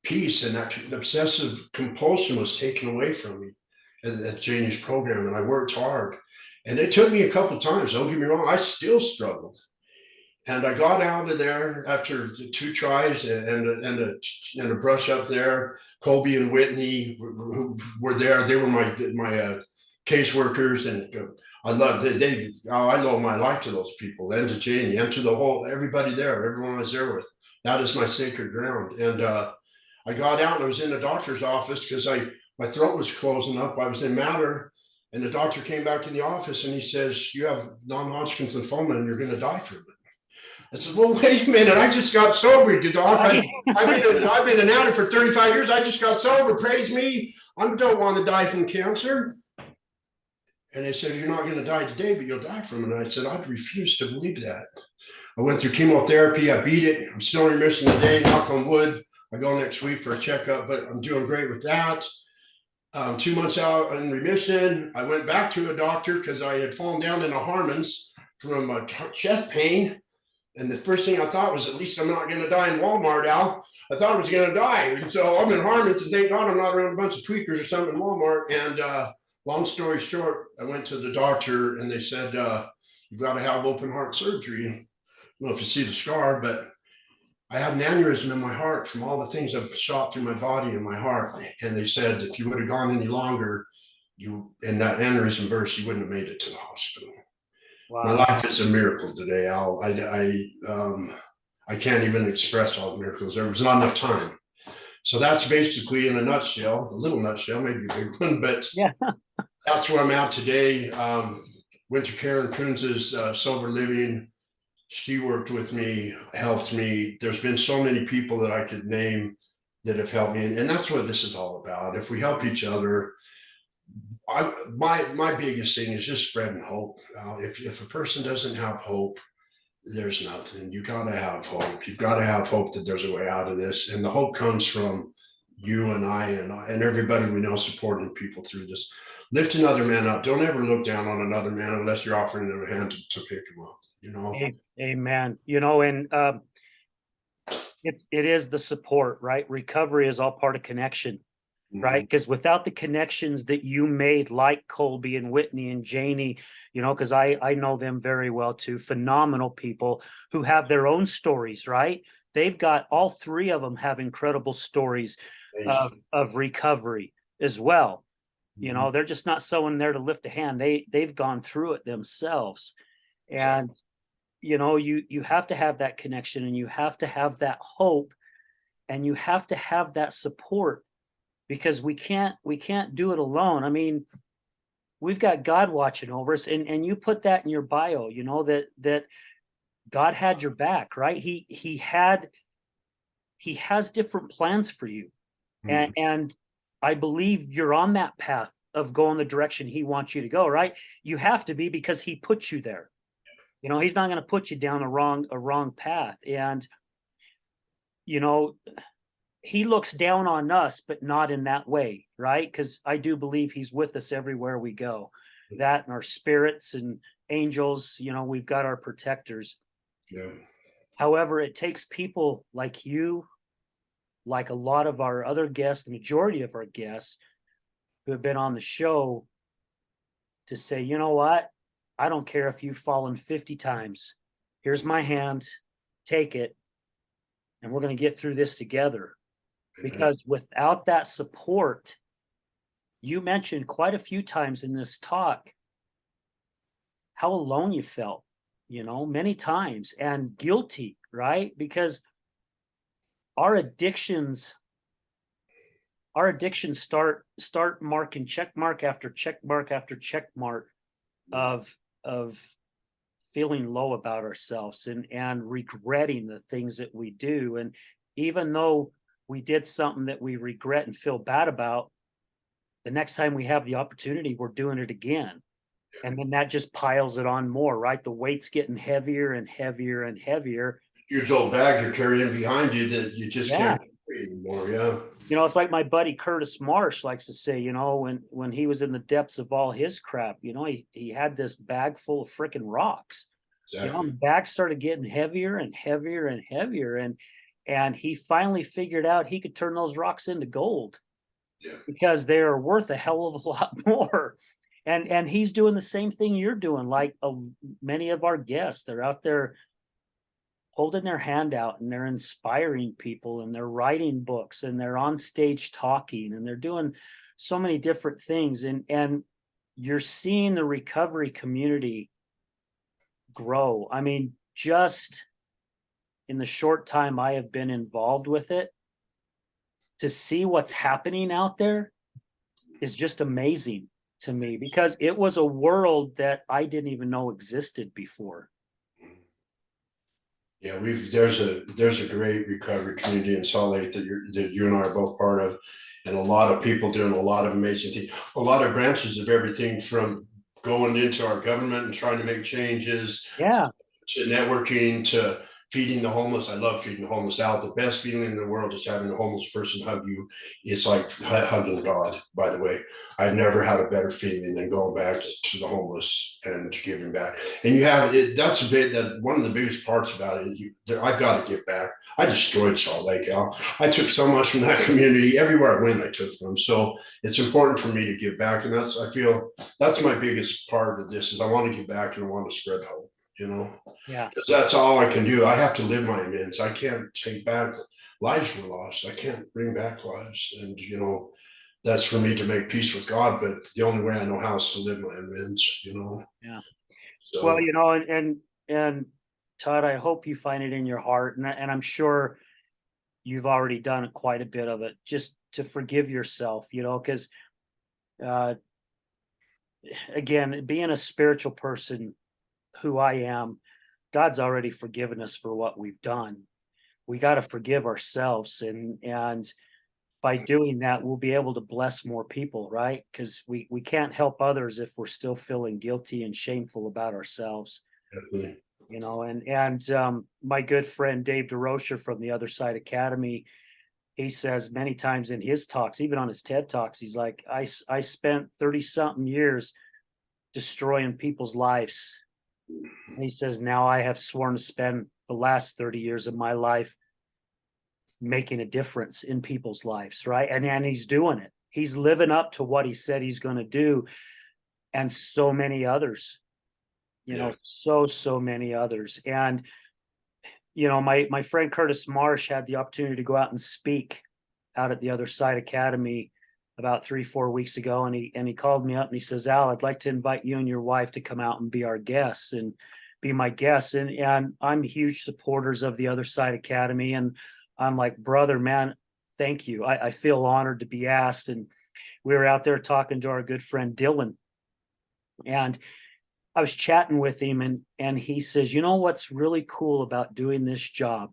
peace, and that obsessive compulsion was taken away from me at Janie's program, and I worked hard. And it took me a couple of times, don't get me wrong, I still struggled. And I got out of there after the 2 tries and a brush up there. Colby and Whitney who were there. They were my caseworkers, and I loved it. I owe my life to those people, and to Janie, and to the whole everybody there, everyone I was there with. That is my sacred ground. And I got out and I was in the doctor's office because my throat was closing up. I was in Matter, and the doctor came back in the office and he says, "You have non-Hodgkin's lymphoma and you're going to die from it." I said, "Well, wait a minute. I just got sober, doc. I've been an addict for 35 years. I just got sober. Praise me. I don't want to die from cancer." And they said, "You're not going to die today, but you'll die from it." And I said, "I refuse to believe that." I went through chemotherapy. I beat it. I'm still in remission today, knock on wood. I go next week for a checkup, but I'm doing great with that. 2 months out in remission, I went back to a doctor because I had fallen down in a Harmon's from a chest pain. And the first thing I thought was, at least I'm not going to die in Walmart, Al. I thought I was going to die. And so I'm in Harmon's, and thank God I'm not around a bunch of tweakers or something in Walmart. And long story short, I went to the doctor and they said, "You've got to have open heart surgery." I don't know if you see the scar, but I had an aneurysm in my heart from all the things I've shot through my body and my heart. And they said, if you would have gone any longer, and that aneurysm burst, you wouldn't have made it to the hospital. Wow. My life is a miracle today, Al. I can't even express all the miracles. There was not enough time. So that's basically, in a nutshell, a little nutshell, maybe a big one, but Yeah. That's where I'm at today. Went to Karen Kunz's Sober Living. She worked with me, helped me. There's been so many people that I could name that have helped me, and that's what this is all about. If we help each other, my biggest thing is just spreading hope. If a person doesn't have hope, there's nothing. You got to have hope. You've got to have hope that there's a way out of this, and the hope comes from you and I and everybody we know supporting people through this. Lift another man up. Don't ever look down on another man unless you're offering them a hand to pick him up. You know. Amen. You know, and it is the support, right? Recovery is all part of connection. Right. Because without the connections that you made, like Colby and Whitney and Janie, you know, because I know them very well too, phenomenal people who have their own stories, right? They've got, all 3 of them have incredible stories of recovery as well. You know, they're just not someone there to lift a hand. They've gone through it themselves. And, you know, you have to have that connection, and you have to have that hope, and you have to have that support. Because we can't do it alone. I mean, we've got God watching over us, and you put that in your bio, you know, that God had your back, right? He has different plans for you. And I believe you're on that path of going the direction he wants you to go, right? You have to be, because he put you there. You know, he's not going to put you down a wrong path. And, you know, he looks down on us, but not in that way, right? Because I do believe he's with us everywhere we go. That and our spirits and angels, you know, we've got our protectors. Yeah. However, it takes people like you, like a lot of our other guests, the majority of our guests who have been on the show, to say, you know what? I don't care if you've fallen 50 times. Here's my hand, take it, and we're going to get through this together. Because without that support, you mentioned quite a few times in this talk how alone you felt, you know, many times, and guilty, right? Because our addictions start marking check mark after check mark after check mark of feeling low about ourselves and regretting the things that we do. And even though we did something that we regret and feel bad about, the next time we have the opportunity, we're doing it again. And then that just piles it on more, right? The weight's getting heavier and heavier and heavier. Huge old bag you're carrying behind you that you just Yeah. can't carry anymore. Yeah. You know, it's like my buddy Curtis Marsh likes to say, you know, when he was in the depths of all his crap, you know, he had this bag full of freaking rocks. You know, Exactly. the bag started getting heavier and heavier and heavier, and he finally figured out he could turn those rocks into gold Yeah. because they are worth a hell of a lot more. And he's doing the same thing you're doing. Like many of our guests, they're out there holding their hand out and they're inspiring people and they're writing books and they're on stage talking and they're doing so many different things. And you're seeing the recovery community grow. I mean, just in the short time I have been involved with it, to see what's happening out there is just amazing to me because it was a world that I didn't even know existed before. Yeah, there's a great recovery community in Salt Lake that you and I are both part of, and a lot of people doing a lot of amazing things. A lot of branches of everything from going into our government and trying to make changes Yeah. to networking to feeding the homeless. I love feeding the homeless out. The best feeling in the world is having a homeless person hug you. It's like hugging God, by the way. I've never had a better feeling than going back to the homeless and giving back. And you have it, that's a bit that one of the biggest parts about it. I've got to get back. I destroyed Salt Lake, Al. I took so much from that community. Everywhere I went, I took from. So it's important for me to give back. And I feel that's my biggest part of this is I want to give back and I want to spread hope. Yeah. Because that's all I can do. I have to live my amends. I can't take back lives were lost. I can't bring back lives. And, that's for me to make peace with God. But the only way I know how is to live my amends. Yeah. Well, So, and Todd, I hope you find it in your heart, and I'm sure you've already done quite a bit of it, just to forgive yourself, because uh, again, being a spiritual person who I am, God's already forgiven us for what we've done. We got to forgive ourselves, and by doing that, we'll be able to bless more people, right? Because we can't help others if we're still feeling guilty and shameful about ourselves. definitely. And my good friend Dave DeRocher from the Other Side Academy, he says many times in his talks, even on his TED Talks, he's like, I spent 30 something years destroying people's lives. And he says, now I have sworn to spend the last 30 years of my life making a difference in people's lives, right? And he's doing it. He's living up to what he said he's going to do. And so many others, so many others. And my friend Curtis Marsh had the opportunity to go out and speak out at the Other Side Academy about 3-4 weeks ago, and he called me up and he says, Al, I'd like to invite you and your wife to come out and be our guests and be my guests. And I'm huge supporters of the Other Side Academy, and I'm like, brother, man, thank you. I feel honored to be asked. And we were out there talking to our good friend Dylan, and I was chatting with him, and he says, what's really cool about doing this job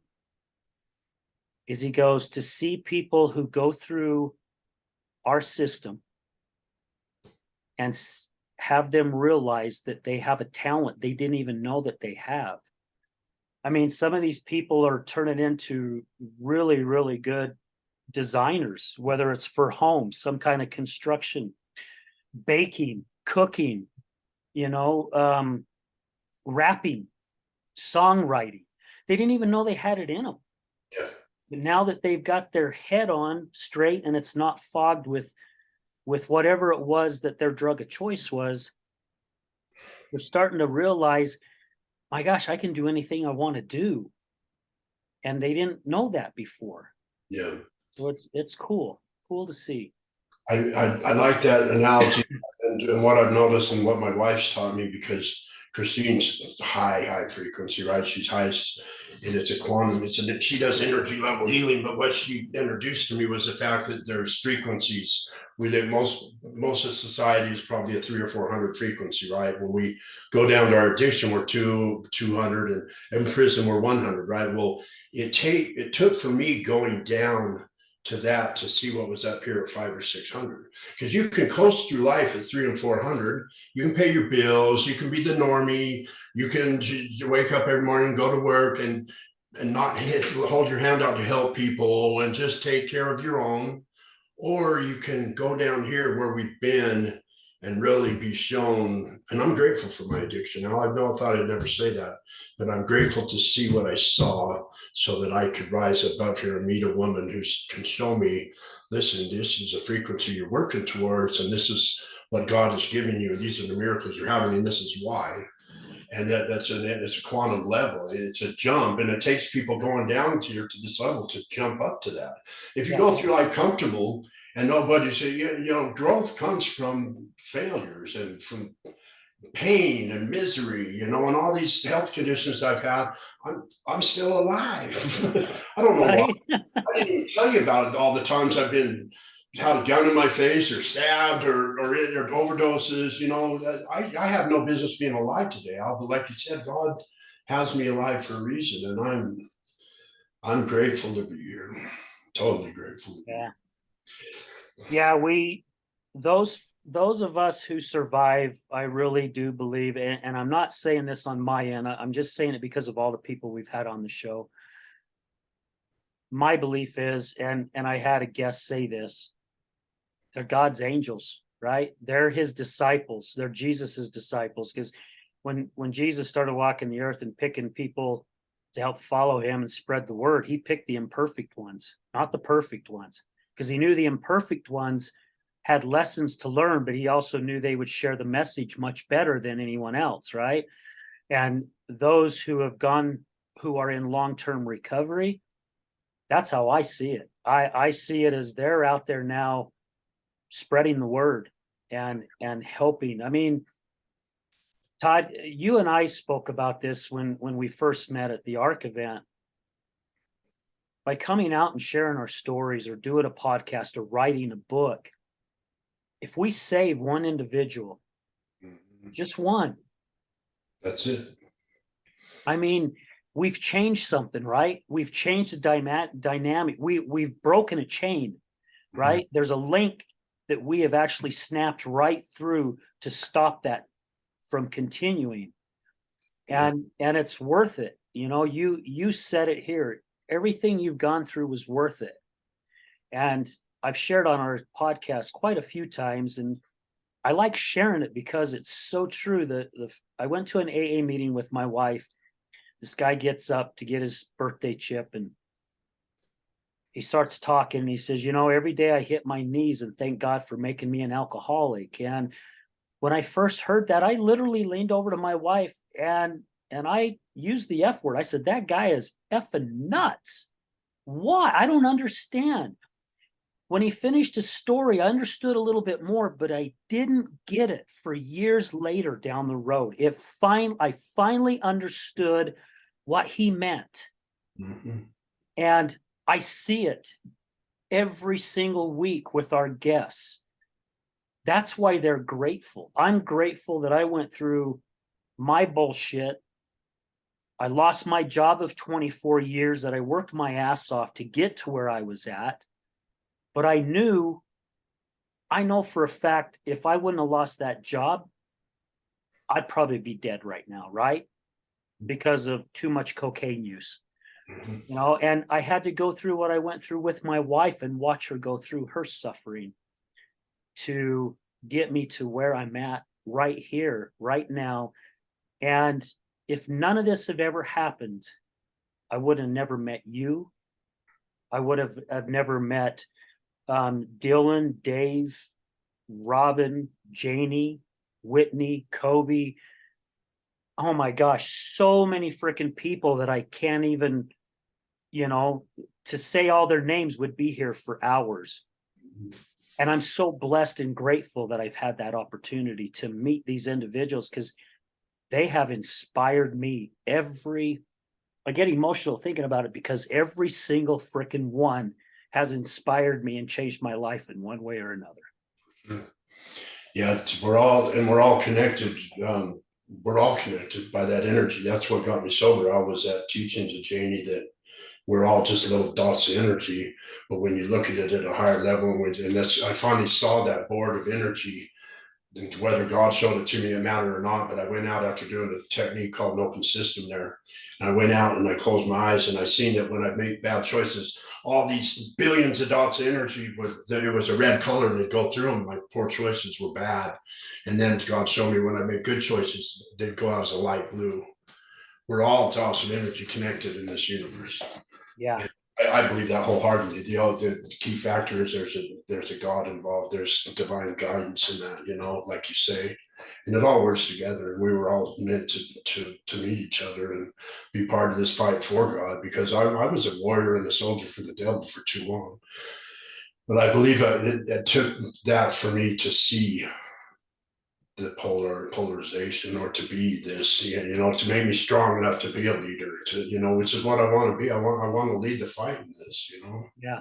is, he goes, to see people who go through our system and have them realize that they have a talent they didn't even know that they have. I mean, some of these people are turning into really, really good designers, whether it's for homes, some kind of construction, baking, cooking, rapping, songwriting. They didn't even know they had it in them. Yeah. But now that they've got their head on straight and it's not fogged with whatever it was that their drug of choice was, they're starting to realize, my gosh, I can do anything I want to do. And they didn't know that before. Yeah. So it's cool to see. I like that analogy and what I've noticed and what my wife's taught me, because Christine's high frequency, right? She's highest, and it's a quantum. She does energy level healing, but what she introduced to me was the fact that there's frequencies. We live most of society is probably a 300 or 400 frequency, right? When we go down to our addiction, we're 200, and in prison we're 100, right? Well, it took for me going down to that to see what was up here at 500 or 600. Because you can coast through life at 300 and 400. You can pay your bills. You can be the normie. You can wake up every morning, go to work, and not hold your hand out to help people and just take care of your own. Or you can go down here where we've been and really be shown. And I'm grateful for my addiction. Now, I know I thought I'd never say that, but I'm grateful to see what I saw so that I could rise above here and meet a woman who can show me, listen, this is a frequency you're working towards, and this is what God has given you, and these are the miracles you're having, and this is why. And it's a quantum level. It's a jump, and it takes people going down to this level to jump up to that. If you go through life comfortable and nobody say, growth comes from failures and from pain and misery, and all these health conditions I've had. I'm still alive. I don't know why. I didn't even tell you about it, all the times I've been had a gun in my face or stabbed or overdoses. I have no business being alive today, Al, but like you said, God has me alive for a reason, and I'm grateful to be here. Totally grateful. Yeah, those of us who survive, I really do believe, and I'm not saying this on my end, I'm just saying it because of all the people we've had on the show. My belief is, and I had a guest say this, they're God's angels, right? They're his disciples. They're Jesus's disciples. Because when Jesus started walking the earth and picking people to help follow him and spread the word, he picked the imperfect ones, not the perfect ones, because he knew the imperfect ones had lessons to learn, but he also knew they would share the message much better than anyone else, right? And those who are in long-term recovery, that's how I see it. I see it as they're out there now spreading the word and helping. I mean, Todd, you and I spoke about this when we first met at the ARC event. By coming out and sharing our stories or doing a podcast or writing a book, if we save one individual, just one, that's it. I mean, we've changed something, right? We've changed the dynamic. We've broken a chain, right? There's a link that we have actually snapped right through to stop that from continuing. And it's worth it. You said it here. Everything you've gone through was worth it. And I've shared on our podcast quite a few times, and I like sharing it because it's so true. I went to an AA meeting with my wife. This guy gets up to get his birthday chip, and he starts talking, and he says, every day I hit my knees and thank God for making me an alcoholic. And when I first heard that, I literally leaned over to my wife and I used the F word. I said, that guy is effing nuts. Why? I don't understand. When he finished his story, I understood a little bit more, but I didn't get it for years later down the road. I finally understood what he meant. Mm-hmm. And I see it every single week with our guests. That's why they're grateful. I'm grateful that I went through my bullshit. I lost my job of 24 years that I worked my ass off to get to where I was at. But I know for a fact, if I wouldn't have lost that job, I'd probably be dead right now, right? Because of too much cocaine use. And I had to go through what I went through with my wife and watch her go through her suffering to get me to where I'm at right here, right now. And if none of this had ever happened, I would have never met you. I would have never met Dylan, Dave, Robin, Janie, Whitney, Kobe. Oh my gosh, so many freaking people that I can't even, to say all their names would be here for hours. And I'm so blessed and grateful that I've had that opportunity to meet these individuals, because they have inspired me. I get emotional thinking about it, because every single freaking one has inspired me and changed my life in one way or another. Yeah, we're all connected. We're all connected by that energy. That's what got me sober. I was at teachings of Janie that we're all just little dots of energy. But when you look at it at a higher level, and that's, I finally saw that board of energy. And whether God showed it to me, it mattered or not. But I went out after doing a technique called an open system there. And I went out and I closed my eyes and I seen that when I made bad choices, all these billions of dots of energy it was a red color and they'd go through them. My poor choices were bad. And then God showed me when I made good choices, they'd go out as a light blue. We're all dots of energy connected in this universe. Yeah. I believe that wholeheartedly. The key factor is there's a God involved. There's divine guidance in that, like you say, and it all works together. And we were all meant to meet each other and be part of this fight for God. Because I was a warrior and a soldier for the devil for too long, but I believe it took that for me to see the polarization, or to be this, to make me strong enough to be a leader, which is what I want to be. I want to lead the fight in this. Yeah.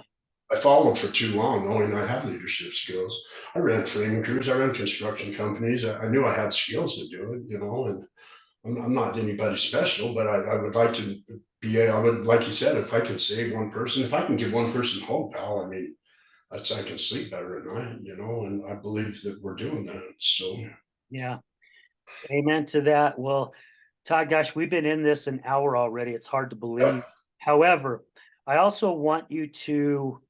I followed for too long, knowing I had leadership skills. I ran framing crews, I ran construction companies. I knew I had skills to do it, and I'm not anybody special, but I would like to be. I would, like you said, if I could save one person, if I can give one person hope, Al, I mean, I can sleep better at night, and I believe that we're doing that. So. Yeah. Amen to that. Well, Todd, gosh, we've been in this an hour already. It's hard to believe. However, I also want you to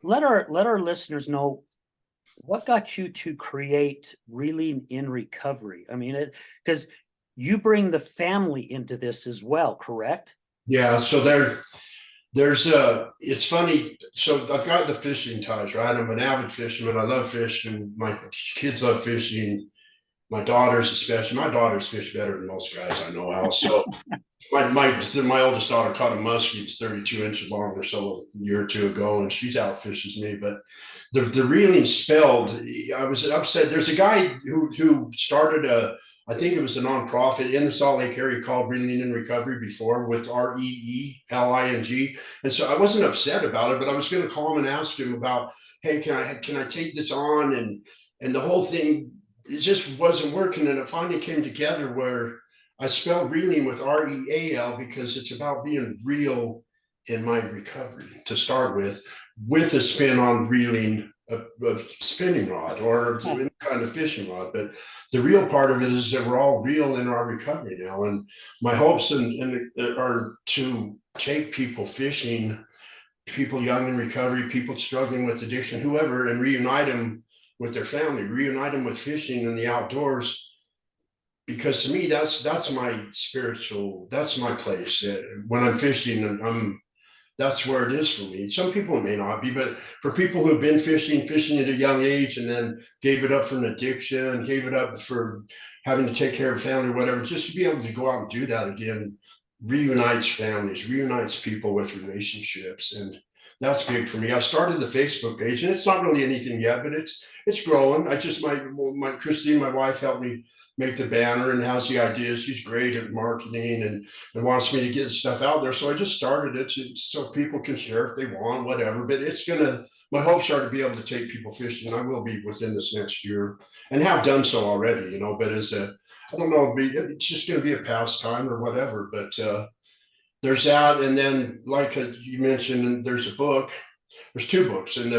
let our listeners know what got you to create Reeling in Recovery. I mean, because you bring the family into this as well, correct? Yeah. So there's it's funny. So I've got the fishing ties, right? I'm an avid fisherman. I love fishing. My kids love fishing. My daughters, especially, my daughters fish better than most guys I know, Al. So my oldest daughter caught a muskie that's 32 inches long or so a year or two ago, and she's out fishes me. But the reeling spelled, I was upset. There's a guy who started I think it was a nonprofit in the Salt Lake area called Reeling in Recovery before, with REELING. And so I wasn't upset about it, but I was going to call him and ask him about, hey, can I take this on? And the whole thing, it just wasn't working. And it finally came together where I spelled reeling with REAL because it's about being real in my recovery to start with a spin on reeling a spinning rod or any kind of fishing rod. But the real part of it is that we're all real in our recovery now. And my hopes are to take people fishing, people young in recovery, people struggling with addiction, whoever, and reunite them with their family, reunite them with fishing and the outdoors. Because to me, that's my spiritual, that's my place. When I'm fishing, and that's where it is for me. Some people it may not be, but for people who have been fishing at a young age and then gave it up for an addiction, gave it up for having to take care of family, whatever, just to be able to go out and do that again, reunites families, reunites people with relationships. And that's big for me. I started the Facebook page, and it's not really anything yet, but it's growing. I just my Christine, my wife, helped me make the banner and has the ideas. She's great at marketing and wants me to get stuff out there. So I just started it so people can share if they want, whatever. But my hopes are to be able to take people fishing. I will be within this next year and have done so already, but I don't know, it's just going to be a pastime or whatever. But there's that. And then, like you mentioned, there's a book. There's two books. And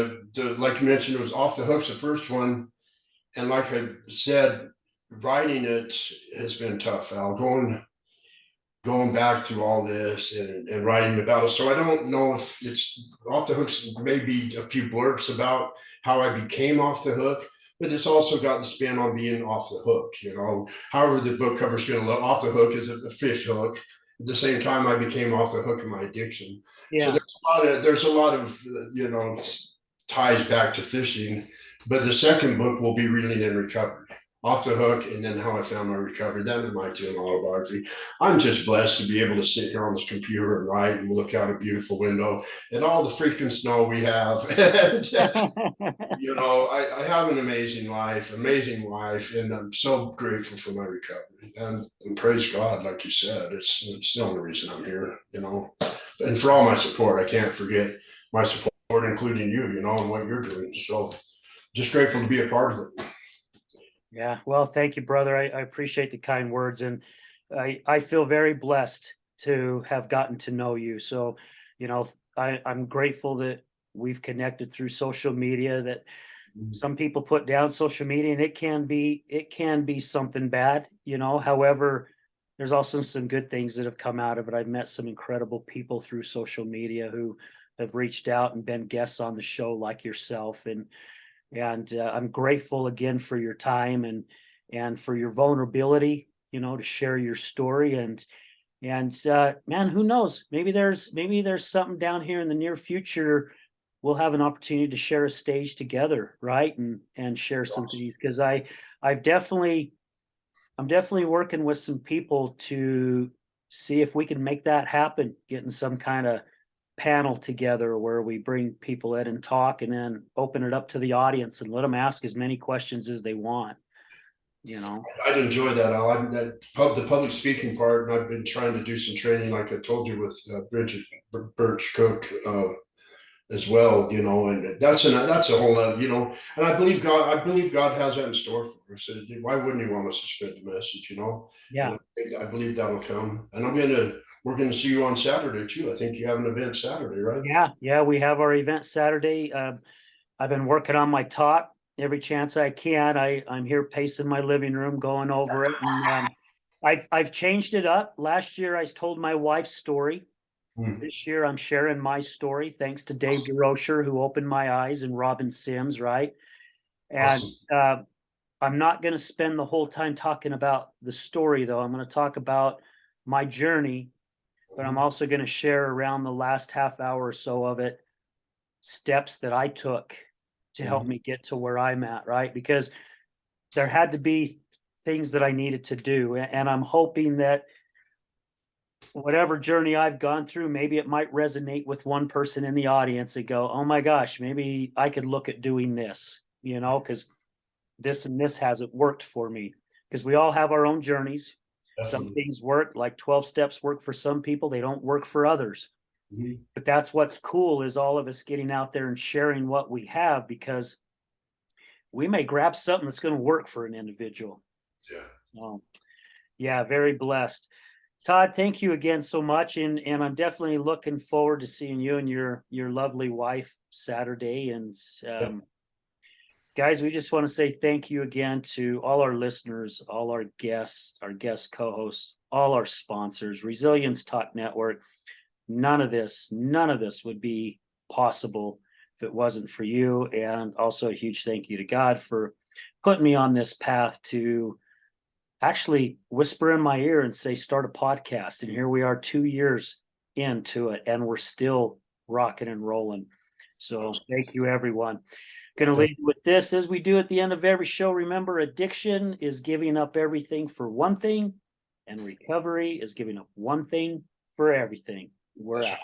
like you mentioned, it was Off the Hooks, the first one. And like I said, writing it has been tough, Al, going back through all this and writing about it. So I don't know if it's Off the Hooks, maybe a few blurbs about how I became off the hook, but it's also got the spin on being off the hook, however the book cover is going to look. Off the hook is a fish hook. At the same time, I became off the hook in my addiction. Yeah. So there's a lot of ties back to fishing, but the second book will be Reeling in Recovery. Off the Hook, and then How I Found My Recovery. That is my two autobiography. I'm just blessed to be able to sit here on this computer and write and look out a beautiful window and all the freaking snow we have. I have an amazing life, amazing wife, and I'm so grateful for my recovery. And praise God, like you said, it's the only reason I'm here, and for all my support. I can't forget my support, including you, and what you're doing. So just grateful to be a part of it. Yeah. Well, thank you, brother. I appreciate the kind words, and I feel very blessed to have gotten to know you. So, I'm grateful that we've connected through social media, that some people put down social media and it can be something bad, however, there's also some good things that have come out of it. I've met some incredible people through social media who have reached out and been guests on the show like yourself, and I'm grateful again for your time and for your vulnerability, to share your story, and man, who knows, maybe there's something down here in the near future. We'll have an opportunity to share a stage together, right? And share some things, because I'm definitely working with some people to see if we can make that happen, getting some kind of panel together where we bring people in and talk, and then open it up to the audience and let them ask as many questions as they want, you know. I'd enjoy that. The public speaking part, and I've been trying to do some training, like I told you, with Bridget Birch Cook as well. And that's a whole lot. And I believe God has that in store for us. Why wouldn't He want us to spread the message? Yeah. And I believe that'll come. And we're gonna see you on Saturday too. I think you have an event Saturday, right? Yeah, we have our event Saturday. I've been working on my talk every chance I can. I'm here pacing my living room, going over it, and I've changed it up. Last year I told my wife's story. Hmm. This year I'm sharing my story, thanks to Dave DeRocher, who opened my eyes, and Robin Sims, right? And Awesome. I'm not going to spend the whole time talking about the story, though. I'm going to talk about my journey, but I'm also going to share around the last half hour or so of it steps that I took to help me get to where I'm at, right? Because there had to be things that I needed to do. And I'm hoping that whatever journey I've gone through, maybe it might resonate with one person in the audience and go, oh my gosh, maybe I could look at doing this, because this and this hasn't worked for me. Because we all have our own journeys. Some Definitely. things work, like 12 steps work for some people, they don't work for others. Mhm. But that's what's cool, is all of us getting out there and sharing what we have, because we may grab something that's going to work for an individual. Yeah. So, yeah, very blessed. Todd, thank you again so much, and I'm definitely looking forward to seeing you and your lovely wife Saturday. And Yeah. guys, we just want to say thank you again to all our listeners, all our guests, our guest co-hosts, all our sponsors, Resilience Talk Network. None of this would be possible if it wasn't for you. And also a huge thank you to God for putting me on this path to actually whisper in my ear and say, start a podcast. And here we are 2 years into it, and we're still rocking and rolling. So thank you, everyone. Going to leave you with this, as we do at the end of every show. Remember, addiction is giving up everything for one thing, and recovery is giving up one thing for everything. We're out.